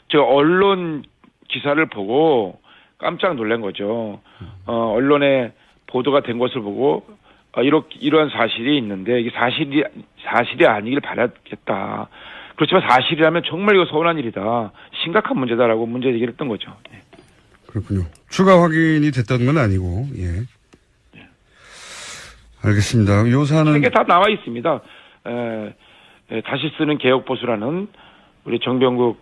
제가 언론 기사를 보고 깜짝 놀란 거죠. 언론에 보도가 된 것을 보고 이러한 사실이 있는데 이게 사실이 아니길 바라겠다. 그렇지만 사실이라면 정말 이거 서운한 일이다. 심각한 문제다라고 문제 제기를 했던 거죠. 네. 그렇군요. 추가 확인이 됐던 건 아니고, 예. 알겠습니다. 요 사안은. 책에 다 나와 있습니다. 다시 쓰는 개혁보수라는 우리 정병국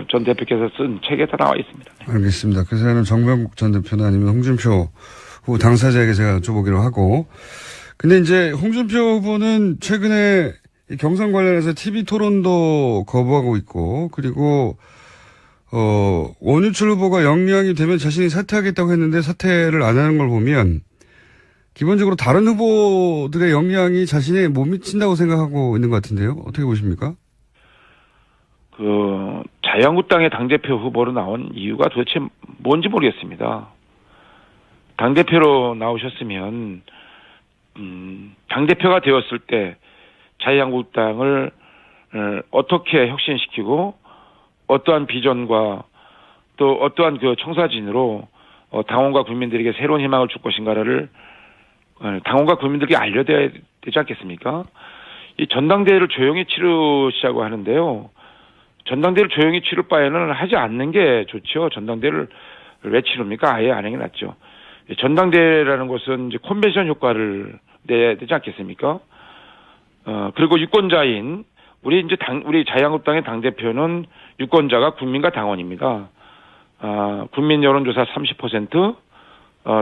전 대표께서 쓴 책에 다 나와 있습니다. 네. 알겠습니다. 그 사안은 정병국 전 대표나 아니면 홍준표 후보 당사자에게 제가 여쭤보기로 하고. 근데 이제 홍준표 후보는 최근에 경선 관련해서 TV 토론도 거부하고 있고, 그리고 원유철 후보가 영향이 되면 자신이 사퇴하겠다고 했는데 사퇴를 안 하는 걸 보면 기본적으로 다른 후보들의 영향이 자신에 못 미친다고 생각하고 있는 것 같은데요. 어떻게 보십니까? 자유한국당의 당대표 후보로 나온 이유가 도대체 뭔지 모르겠습니다. 당대표로 나오셨으면, 당대표가 되었을 때 자유한국당을 어떻게 혁신시키고 어떠한 비전과 또 어떠한 그 청사진으로 당원과 국민들에게 새로운 희망을 줄 것인가를 당원과 국민들에게 알려야 되지 않겠습니까? 이 전당대회를 조용히 치르시자고 하는데요. 전당대회를 조용히 치를 바에는 하지 않는 게 좋죠. 전당대회를 왜 치릅니까? 아예 안 하는 게 낫죠. 전당대회라는 것은 이제 컨벤션 효과를 내야 되지 않겠습니까? 그리고 유권자인 우리 자유한국당의 당대표는 유권자가 국민과 당원입니다. 국민 여론조사 30%,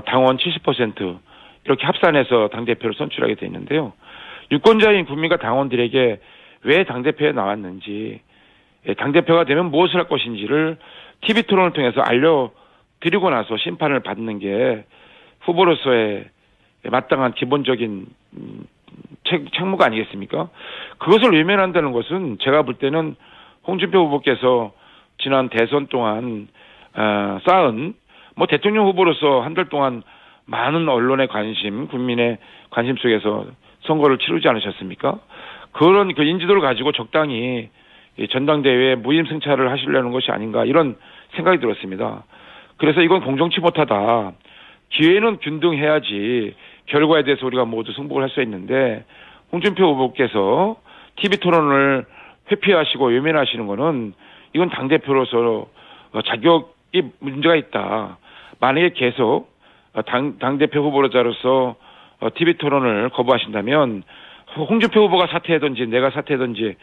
당원 70% 이렇게 합산해서 당대표를 선출하게 돼 있는데요. 유권자인 국민과 당원들에게 왜 당대표에 나왔는지, 당대표가 되면 무엇을 할 것인지를 TV 토론을 통해서 알려드리고 나서 심판을 받는 게 후보로서의 마땅한 기본적인 책무가 아니겠습니까? 그것을 외면한다는 것은 제가 볼 때는 홍준표 후보께서 지난 대선 동안 쌓은 대통령 후보로서 한 달 동안 많은 언론의 관심, 국민의 관심 속에서 선거를 치르지 않으셨습니까? 그런 그 인지도를 가지고 적당히 전당대회에 무임승차를 하시려는 것이 아닌가 이런 생각이 들었습니다. 그래서 이건 공정치 못하다. 기회는 균등해야지 결과에 대해서 우리가 모두 승복을 할 수 있는데 홍준표 후보께서 TV 토론을 회피하시고 외면하시는 거는 이건 당대표로서 자격이 문제가 있다. 만약에 계속 당대표 후보자로서 TV 토론을 거부하신다면 홍준표 후보가 사퇴하든지 내가 사퇴하든지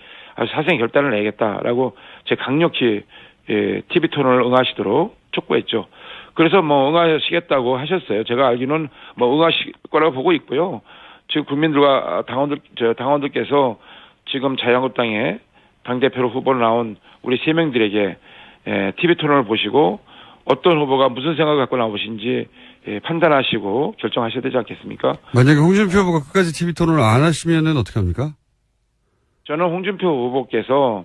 사생의 결단을 내겠다라고 제가 강력히 TV 토론을 응하시도록 촉구했죠. 그래서 응하시겠다고 하셨어요. 제가 알기로는 응하실 거라고 보고 있고요. 지금 국민들과 당원들께서 지금 자유한국당의 당대표로 후보로 나온 우리 3명들에게 TV 토론을 보시고 어떤 후보가 무슨 생각을 갖고 나오신지 판단하시고 결정하셔야 되지 않겠습니까? 만약에 홍준표 후보가 끝까지 TV 토론을 안 하시면은 어떻게 합니까? 저는 홍준표 후보께서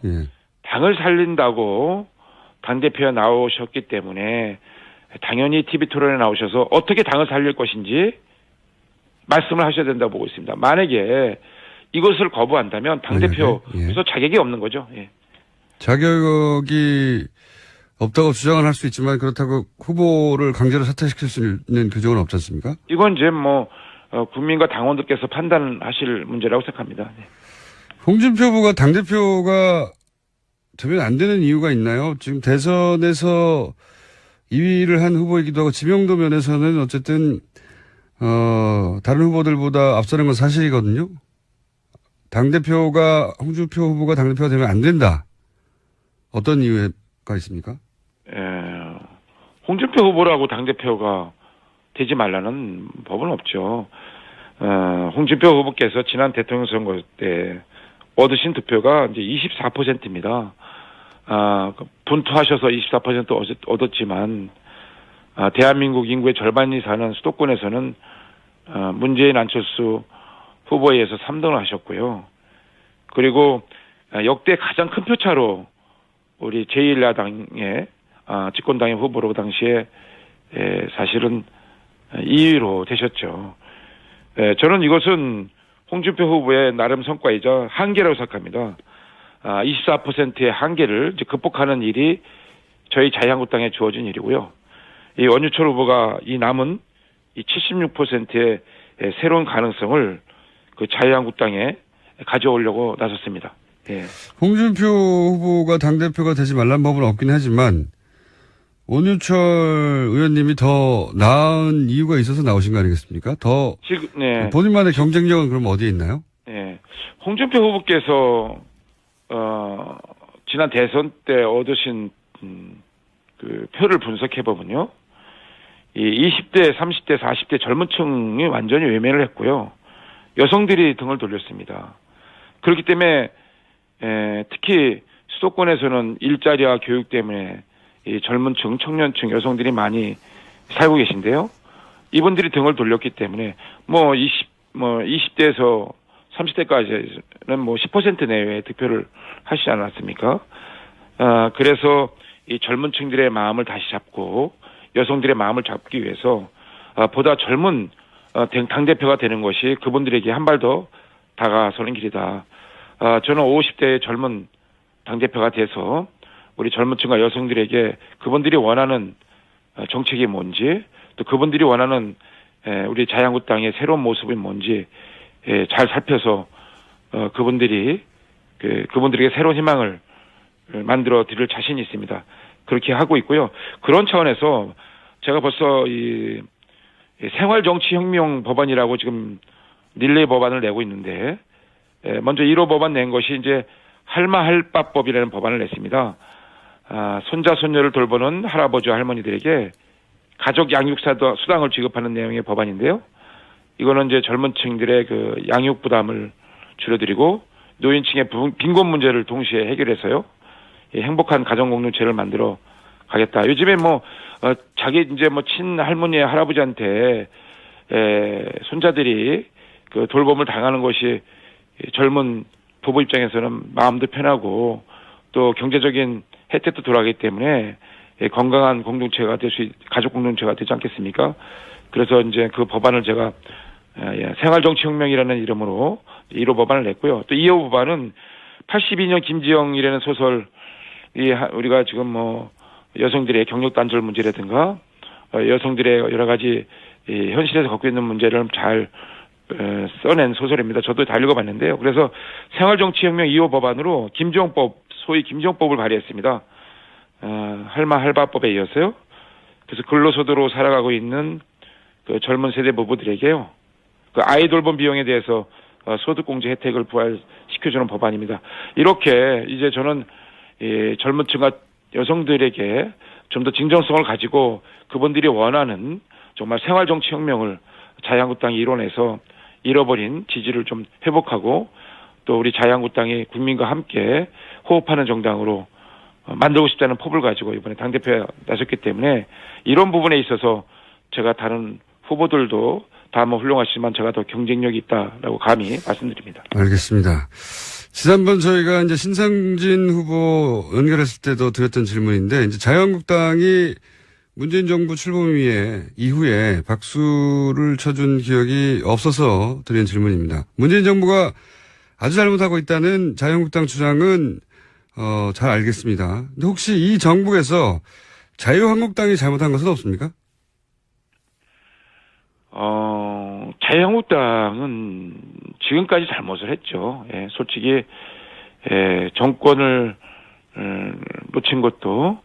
당을 살린다고 당대표에 나오셨기 때문에 당연히 TV 토론에 나오셔서 어떻게 당을 살릴 것인지 말씀을 하셔야 된다고 보고 있습니다. 만약에 이것을 거부한다면 당대표로서 자격이 없는 거죠. 예. 자격이 없다고 주장을 할 수 있지만 그렇다고 후보를 강제로 사퇴시킬 수 있는 규정은 없지 않습니까? 이건 이제 국민과 당원들께서 판단하실 문제라고 생각합니다. 네. 홍준표 후보가 당대표가 되면 안 되는 이유가 있나요? 지금 대선에서 2위를 한 후보이기도 하고 지명도 면에서는 어쨌든 다른 후보들보다 앞서는 건 사실이거든요. 홍준표 후보가 당대표가 되면 안 된다. 어떤 이유가 있습니까? 홍준표 후보라고 당대표가 되지 말라는 법은 없죠. 홍준표 후보께서 지난 대통령 선거 때 얻으신 득표가 이제 24%입니다. 분투하셔서 24% 얻었지만, 대한민국 인구의 절반이 사는 수도권에서는, 문재인 안철수 후보에 의해서 3등을 하셨고요. 그리고, 역대 가장 큰 표차로 우리 제1야당의, 집권당의 후보로 그 당시에, 사실은 2위로 되셨죠. 저는 이것은 홍준표 후보의 나름 성과이자 한계라고 생각합니다. 24%의 한계를 이제 극복하는 일이 저희 자유한국당에 주어진 일이고요. 이 원유철 후보가 이 남은 이 76%의 새로운 가능성을 그 자유한국당에 가져오려고 나섰습니다. 예. 홍준표 후보가 당대표가 되지 말란 법은 없긴 하지만 온유철 의원님이 더 나은 이유가 있어서 나오신 거 아니겠습니까? 지금, 네. 본인만의 경쟁력은 그럼 어디에 있나요? 네. 홍준표 후보께서, 지난 대선 때 얻으신, 그 표를 분석해보면요. 이 20대, 30대, 40대 젊은 층이 완전히 외면을 했고요. 여성들이 등을 돌렸습니다. 그렇기 때문에, 특히 수도권에서는 일자리와 교육 때문에 이 젊은 층, 청년층, 여성들이 많이 살고 계신데요. 이분들이 등을 돌렸기 때문에 20대에서 30대까지는 10% 내외의 득표를 하시지 않았습니까? 그래서 이 젊은 층들의 마음을 다시 잡고 여성들의 마음을 잡기 위해서 보다 젊은 당대표가 되는 것이 그분들에게 한 발 더 다가서는 길이다. 저는 50대의 젊은 당대표가 돼서 우리 젊은 층과 여성들에게 그분들이 원하는 정책이 뭔지 또 그분들이 원하는 우리 자유한국당의 새로운 모습이 뭔지 잘 살펴서 그분들에게 새로운 희망을 만들어 드릴 자신이 있습니다. 그렇게 하고 있고요. 그런 차원에서 제가 벌써 이 생활정치혁명 법안이라고 지금 릴레이 법안을 내고 있는데 먼저 1호 법안 낸 것이 이제 할마할빠법이라는 법안을 냈습니다. 손자 손녀를 돌보는 할아버지와 할머니들에게 가족 양육 수당을 지급하는 내용의 법안인데요. 이거는 이제 젊은 층들의 그 양육 부담을 줄여드리고 노인층의 빈곤 문제를 동시에 해결해서요. 행복한 가정 공동체를 만들어 가겠다. 요즘에 자기 이제 친할머니 할아버지한테 손자들이 그 돌봄을 당하는 것이 젊은 부부 입장에서는 마음도 편하고 또 경제적인 혜택도 돌아가기 때문에 건강한 공동체가 가족 공동체가 되지 않겠습니까? 그래서 이제 그 법안을 제가 생활정치혁명이라는 이름으로 1호 법안을 냈고요. 또 2호 법안은 82년 김지영이라는 소설 우리가 지금 여성들의 경력 단절 문제라든가 여성들의 여러 가지 현실에서 겪고 있는 문제를 잘 써낸 소설입니다. 저도 다 읽어봤는데요. 그래서 생활정치혁명 2호 법안으로 김지영법, 소위 김지영법을 발의했습니다. 할마할바법에 이어서요. 그래서 근로소득으로 살아가고 있는 그 젊은 세대 부부들에게요. 그 아이 돌봄 비용에 대해서 소득공제 혜택을 부활시켜주는 법안입니다. 이렇게 이제 저는 젊은 층과 여성들에게 좀 더 진정성을 가지고 그분들이 원하는 정말 생활정치혁명을 자유한국당이 이뤄내서 잃어버린 지지를 좀 회복하고 또 우리 자유한국당이 국민과 함께 호흡하는 정당으로 만들고 싶다는 포부를 가지고 이번에 당대표에 나섰기 때문에 이런 부분에 있어서 제가 다른 후보들도 다 훌륭하시지만 제가 더 경쟁력이 있다라고 감히 말씀드립니다. 알겠습니다. 지난번 저희가 이제 신상진 후보 연결했을 때도 드렸던 질문인데 이제 자유한국당이 문재인 정부 출범 이후에 박수를 쳐준 기억이 없어서 드린 질문입니다. 문재인 정부가 아주 잘못하고 있다는 자유한국당 주장은 잘 알겠습니다. 근데 혹시 이 정부에서 자유한국당이 잘못한 것은 없습니까? 자유한국당은 지금까지 잘못을 했죠. 솔직히 정권을 놓친 것도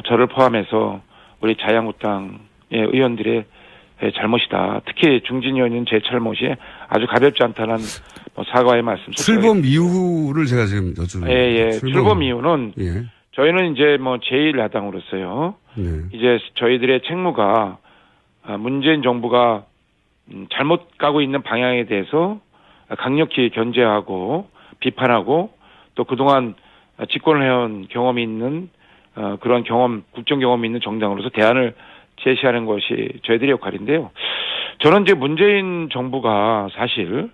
저를 포함해서 우리 자유한국당의 의원들의 잘못이다. 특히 중진 의원인 제 잘못이 아주 가볍지 않다는 사과의 말씀. 출범 이유를 제가 지금 여쭈는. 출범 이유는 저희는 이제 제1야당으로서요. 이제 저희들의 책무가 문재인 정부가 잘못 가고 있는 방향에 대해서 강력히 견제하고 비판하고 또 그동안 집권을 해온 경험이 있는 그런 국정 경험이 있는 정당으로서 대안을 제시하는 것이 저희들의 역할인데요. 저는 이제 문재인 정부가 사실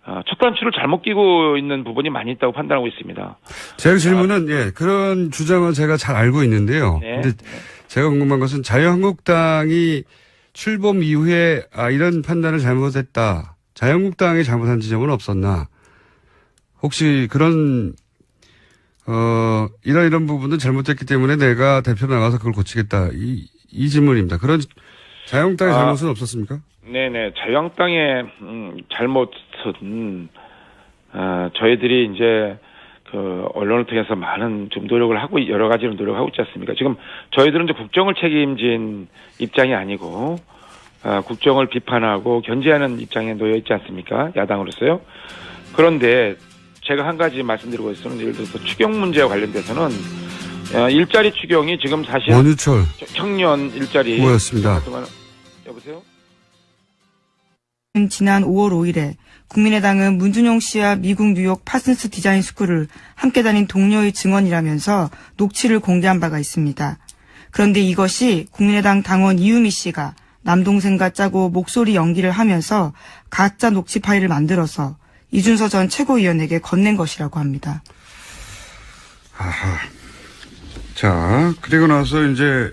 첫 단추를 잘못 끼고 있는 부분이 많이 있다고 판단하고 있습니다. 제 질문은 그런 주장은 제가 잘 알고 있는데요. 근데 제가 궁금한 것은 자유한국당이 출범 이후에 이런 판단을 잘못했다. 자유한국당이 잘못한 지점은 없었나? 혹시 그런 이런 부분은 잘못됐기 때문에 내가 대표로 나가서 그걸 고치겠다. 이 질문입니다. 그런 자유한국당의 잘못은 없었습니까? 네네. 자유한국당의 잘못은 저희들이 이제 언론을 통해서 많은 좀 노력을 하고, 여러 가지로 노력하고 있지 않습니까? 지금 저희들은 이제 국정을 책임진 입장이 아니고, 국정을 비판하고 견제하는 입장에 놓여 있지 않습니까? 야당으로서요. 그런데 제가 한 가지 말씀드리고 있으면, 예를 들어서 추경 문제와 관련돼서는 일자리 추경이 지금 사실 원유철 청년 일자리 뭐였습니다. 여보세요? 지난 5월 5일에 국민의당은 문준용 씨와 미국 뉴욕 파슨스 디자인 스쿨을 함께 다닌 동료의 증언이라면서 녹취를 공개한 바가 있습니다. 그런데 이것이 국민의당 당원 이유미 씨가 남동생과 짜고 목소리 연기를 하면서 가짜 녹취 파일을 만들어서 이준서 전 최고위원에게 건넨 것이라고 합니다. 아하. 자, 그리고 나서 이제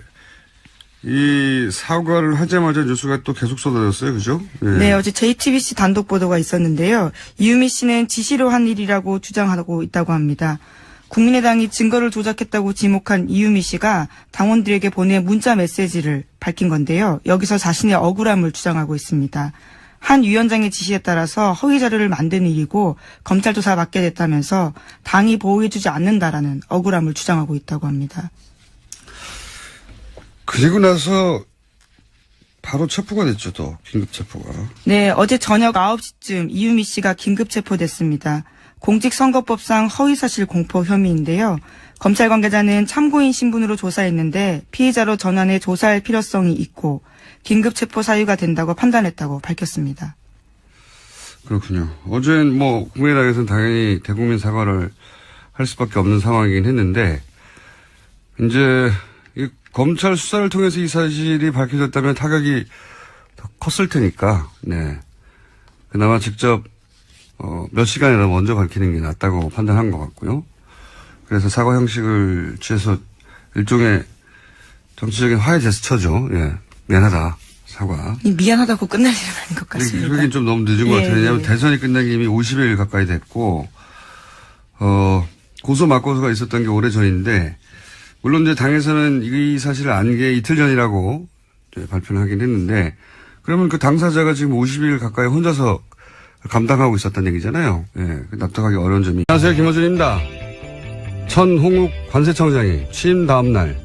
이 사과를 하자마자 뉴스가 또 계속 쏟아졌어요. 그죠? 네, 어제 JTBC 단독 보도가 있었는데요. 이유미 씨는 지시로 한 일이라고 주장하고 있다고 합니다. 국민의당이 증거를 조작했다고 지목한 이유미 씨가 당원들에게 보낸 문자 메시지를 밝힌 건데요. 여기서 자신의 억울함을 주장하고 있습니다. 한 위원장의 지시에 따라서 허위 자료를 만든 일이고 검찰 조사 받게 됐다면서 당이 보호해주지 않는다라는 억울함을 주장하고 있다고 합니다. 그리고 나서 바로 체포가 됐죠. 또 긴급 체포가. 네, 어제 저녁 9시쯤 이유미 씨가 긴급 체포됐습니다. 공직선거법상 허위사실 공표 혐의인데요. 검찰 관계자는 참고인 신분으로 조사했는데 피의자로 전환해 조사할 필요성이 있고 긴급 체포 사유가 된다고 판단했다고 밝혔습니다. 그렇군요. 어제는 뭐 국민의당에서는 당연히 대국민 사과를 할 수밖에 없는 상황이긴 했는데 이제 이 검찰 수사를 통해서 이 사실이 밝혀졌다면 타격이 더 컸을 테니까, 네. 그나마 직접, 몇 시간이나 먼저 밝히는 게 낫다고 판단한 것 같고요. 그래서 사과 형식을 취해서 일종의 정치적인 화해 제스처죠. 예. 미안하다. 사과. 미안하다고 끝날 일은 아닌 것 같습니다. 그러긴 좀 너무 늦은 것 같아요. 왜냐하면 대선이 끝난 게 이미 50일 가까이 됐고, 고소 맞고소가 있었던 게 오래전인데, 물론 이제 당에서는 이 사실을 안 게 이틀 전이라고 발표를 하긴 했는데 그러면 그 당사자가 지금 50일 가까이 혼자서 감당하고 있었다는 얘기잖아요. 예, 납득하기 어려운 점이. 안녕하세요. 김어준입니다. 천홍욱 관세청장이 취임 다음 날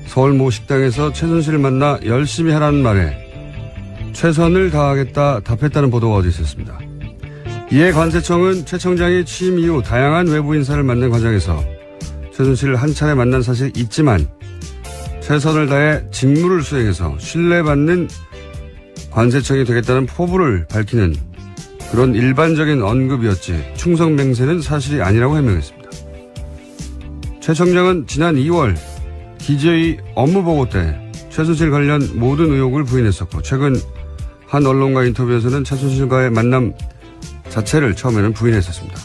서울 모 식당에서 최순실을 만나 열심히 하라는 말에 최선을 다하겠다 답했다는 보도가 어제 있었습니다. 이에 관세청은 최 청장이 취임 이후 다양한 외부 인사를 만난 과정에서 최순실을 한 차례 만난 사실이 있지만 최선을 다해 직무를 수행해서 신뢰받는 관세청이 되겠다는 포부를 밝히는 그런 일반적인 언급이었지 충성맹세는 사실이 아니라고 해명했습니다. 최 청장은 지난 2월 기재위 업무보고 때 최순실 관련 모든 의혹을 부인했었고 최근 한 언론과 인터뷰에서는 최순실과의 만남 자체를 처음에는 부인했었습니다.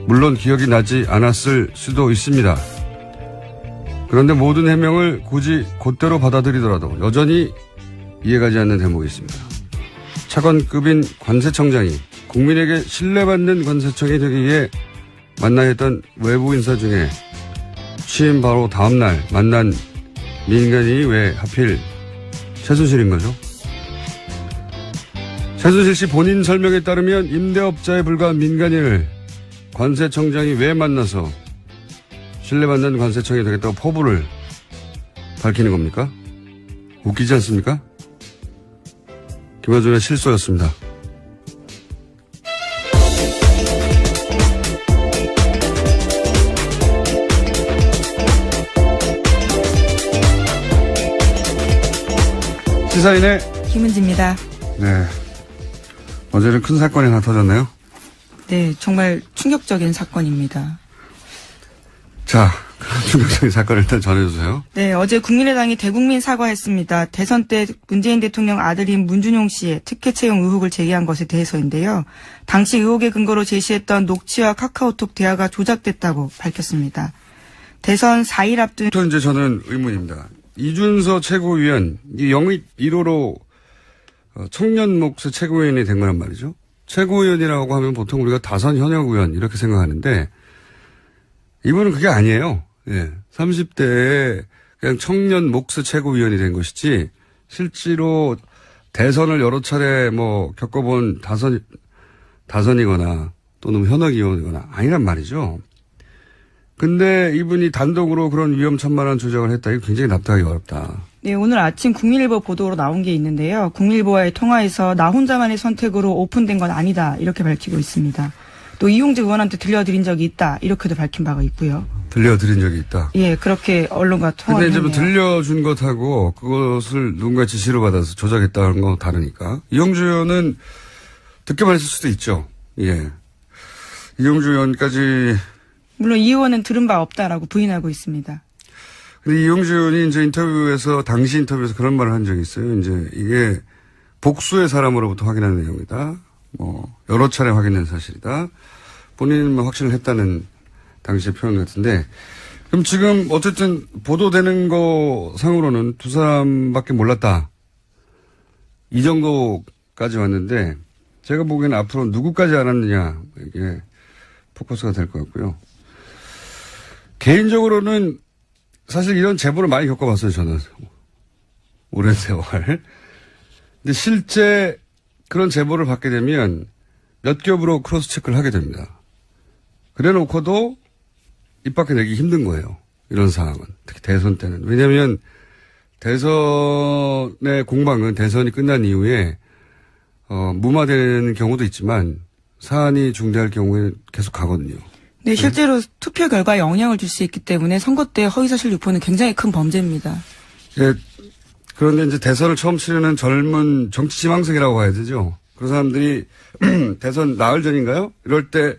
물론 기억이 나지 않았을 수도 있습니다. 그런데 모든 해명을 굳이 곧대로 받아들이더라도 여전히 이해가지 않는 대목이 있습니다. 차관급인 관세청장이 국민에게 신뢰받는 관세청이 되기 위해 만나야 했던 외부 인사 중에 취임 바로 다음 날 만난 민간인이 왜 하필 최순실인 거죠? 최순실 씨 본인 설명에 따르면 임대업자에 불과한 민간인을 관세청장이 왜 만나서 신뢰받는 관세청이 되겠다고 포부를 밝히는 겁니까? 웃기지 않습니까? 김어준의 실소였습니다. 시사인의 김은지입니다. 네. 어제는 큰 사건이 하나 터졌네요. 네, 정말 충격적인 사건입니다. 자, 충격적인 사건을 일단 전해주세요. 네, 어제 국민의당이 대국민 사과했습니다. 대선 때 문재인 대통령 아들인 문준용 씨의 특혜 채용 의혹을 제기한 것에 대해서인데요. 당시 의혹의 근거로 제시했던 녹취와 카카오톡 대화가 조작됐다고 밝혔습니다. 대선 4일 앞둔 또 이제 저는 의문입니다. 이준서 최고위원, 이 영입 1호로 청년 몫의 최고위원이 된 거란 말이죠. 최고위원이라고 하면 보통 우리가 다선 현역 의원 이렇게 생각하는데 이분은 그게 아니에요. 예. 30대에 그냥 청년 몫의 최고위원이 된 것이지 실제로 대선을 여러 차례 겪어본 다선이거나 또는 현역 의원이거나 아니란 말이죠. 근데 이분이 단독으로 그런 위험천만한 조작을 했다. 이거 굉장히 납득하기 어렵다. 네, 오늘 아침 국민일보 보도로 나온 게 있는데요. 국민일보와의 통화에서 나 혼자만의 선택으로 오픈된 건 아니다. 이렇게 밝히고 있습니다. 또 이용재 의원한테 들려드린 적이 있다. 이렇게도 밝힌 바가 있고요. 들려드린 적이 있다. 예, 그렇게 언론과 통화를 근데 이제 뭐 했네요. 들려준 것하고 그것을 누군가 지시를 받아서 조작했다는 건 다르니까. 이용주 의원은 듣기만 했을 수도 있죠. 예. 이용주 의원까지. 물론 이 의원은 들은 바 없다라고 부인하고 있습니다. 근데 이용주 의원이 이제 당시 인터뷰에서 그런 말을 한 적이 있어요. 이제 이게 복수의 사람으로부터 확인한 내용이다. 뭐, 여러 차례 확인된 사실이다. 본인은 뭐 확신을 했다는 당시의 표현 같은데. 그럼 지금 어쨌든 보도되는 거 상으로는 두 사람밖에 몰랐다. 이 정도까지 왔는데, 제가 보기에는 앞으로 누구까지 알았느냐, 이게 포커스가 될 것 같고요. 개인적으로는 사실 이런 제보를 많이 겪어봤어요, 저는. 오랜 세월. 근데 실제 그런 제보를 받게 되면 몇 겹으로 크로스 체크를 하게 됩니다. 그래 놓고도 입 밖에 내기 힘든 거예요. 이런 상황은. 특히 대선 때는. 왜냐하면 대선의 공방은 대선이 끝난 이후에 무마되는 경우도 있지만 사안이 중대할 경우에 계속 가거든요. 네, 실제로 투표 결과에 영향을 줄 수 있기 때문에 선거 때 허위사실 유포는 굉장히 큰 범죄입니다. 예, 그런데 이제 대선을 처음 치르는 젊은 정치 지망생이라고 봐야 되죠. 그런 사람들이 대선 나흘 전인가요? 이럴 때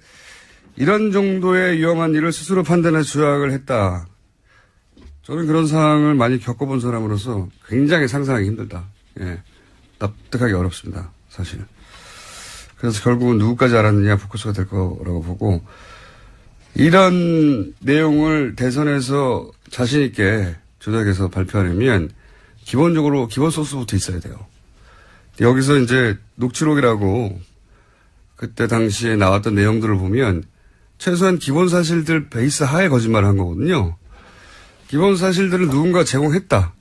이런 정도의 위험한 일을 스스로 판단해 조작을 했다. 저는 그런 상황을 많이 겪어본 사람으로서 굉장히 상상하기 힘들다. 예, 납득하기 어렵습니다. 사실. 그래서 결국은 누구까지 알았느냐 포커스가 될 거라고 보고 이런 내용을 대선에서 자신 있게 조작해서 발표하려면 기본적으로 기본 소스부터 있어야 돼요. 여기서 이제 녹취록이라고 그때 당시에 나왔던 내용들을 보면 최소한 기본 사실들 베이스 하에 거짓말을 한 거거든요. 기본 사실들을 누군가 제공했다.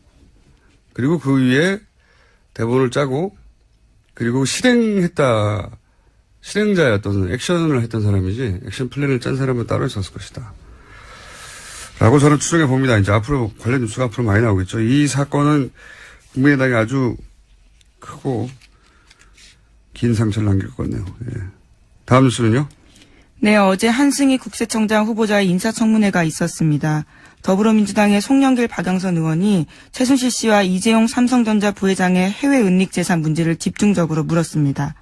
그리고 그 위에 대본을 짜고 그리고 실행자였던 액션을 했던 사람이지 액션 플랜을 짠 사람은 따로 있었을 것이다. 라고 저는 추정해 봅니다. 이제 앞으로 관련 뉴스가 앞으로 많이 나오겠죠. 이 사건은 국민의당에 아주 크고 긴 상처를 남길 것 같네요. 예. 다음 뉴스는요? 네, 어제 한승희 국세청장 후보자의 인사청문회가 있었습니다. 더불어민주당의 송영길 박영선 의원이 최순실 씨와 이재용 삼성전자 부회장의 해외 은닉 재산 문제를 집중적으로 물었습니다.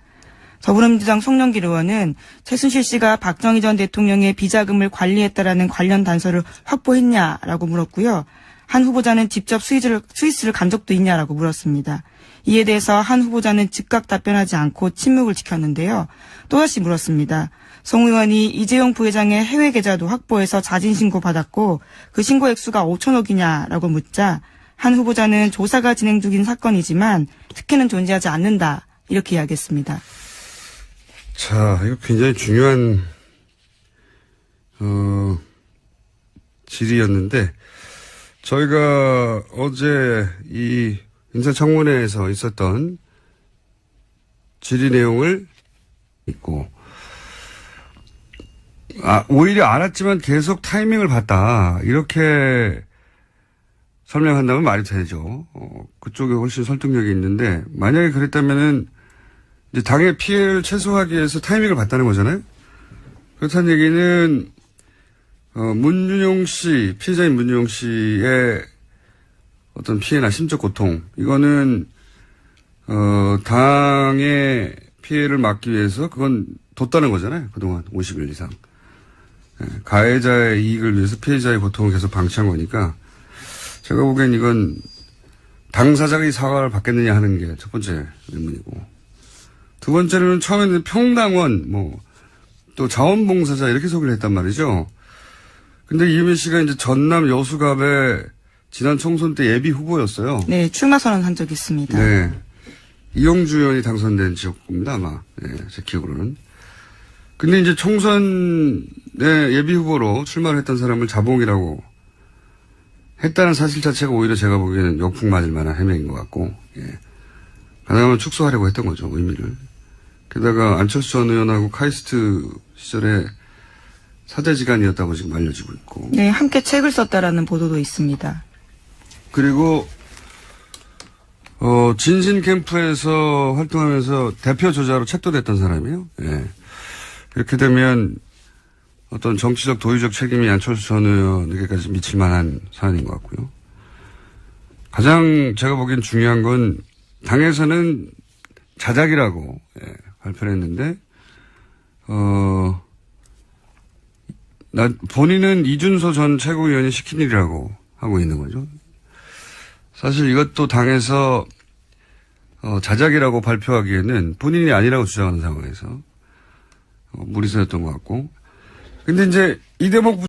더불어민주당 송영길 의원은 최순실 씨가 박정희 전 대통령의 비자금을 관리했다라는 관련 단서를 확보했냐라고 물었고요. 한 후보자는 직접 스위스를 간 적도 있냐라고 물었습니다. 이에 대해서 한 후보자는 즉각 답변하지 않고 침묵을 지켰는데요. 또다시 물었습니다. 송 의원이 이재용 부회장의 해외 계좌도 확보해서 자진 신고받았고 그 신고 액수가 5천억이냐라고 묻자 한 후보자는 조사가 진행 중인 사건이지만 특혜는 존재하지 않는다. 이렇게 이야기했습니다. 자, 이거 굉장히 중요한 질의였는데 저희가 어제 이 인사청문회에서 있었던 질의 내용을 있고 오히려 알았지만 계속 타이밍을 봤다. 이렇게 설명한다면 말이 되죠. 그쪽에 훨씬 설득력이 있는데 만약에 그랬다면은 이제 당의 피해를 최소화하기 위해서 타이밍을 봤다는 거잖아요. 그렇다는 얘기는 문준용 씨, 피해자인 문준용 씨의 어떤 피해나 심적 고통 이거는 당의 피해를 막기 위해서 그건 뒀다는 거잖아요. 그동안 50일 이상. 가해자의 이익을 위해서 피해자의 고통을 계속 방치한 거니까 제가 보기엔 이건 당사자가 이 사과를 받겠느냐 하는 게 첫 번째 의문이고 두 번째로는 처음에는 평당원 또 자원봉사자 이렇게 소개를 했단 말이죠. 근데 이유미 씨가 이제 전남 여수갑에 지난 총선 때 예비 후보였어요. 네, 출마 선언한 적이 있습니다. 네. 이용주 의원이 당선된 지역구입니다, 아마. 네, 제 기억으로는. 근데 이제 총선에 예비 후보로 출마를 했던 사람을 자봉이라고 했다는 사실 자체가 오히려 제가 보기에는 역풍 맞을 만한 해명인 것 같고, 예. 가능하면 축소하려고 했던 거죠, 의미를. 게다가 안철수 전 의원하고 카이스트 시절에 사제지간이었다고 지금 알려지고 있고. 네, 함께 책을 썼다라는 보도도 있습니다. 그리고 진신 캠프에서 활동하면서 대표 저자로 책도 냈던 사람이에요. 예. 이렇게 되면 어떤 정치적 도의적 책임이 안철수 전 의원에게까지 미칠 만한 사안인 것 같고요. 가장 제가 보기엔 중요한 건 당에서는 자작이라고 발표를 했는데 본인은 이준서 전 최고위원이 시킨 일이라고 하고 있는 거죠. 사실 이것도 당에서 자작이라고 발표하기에는 본인이 아니라고 주장하는 상황에서 무리수였던 것 같고. 근데 이제 이 대목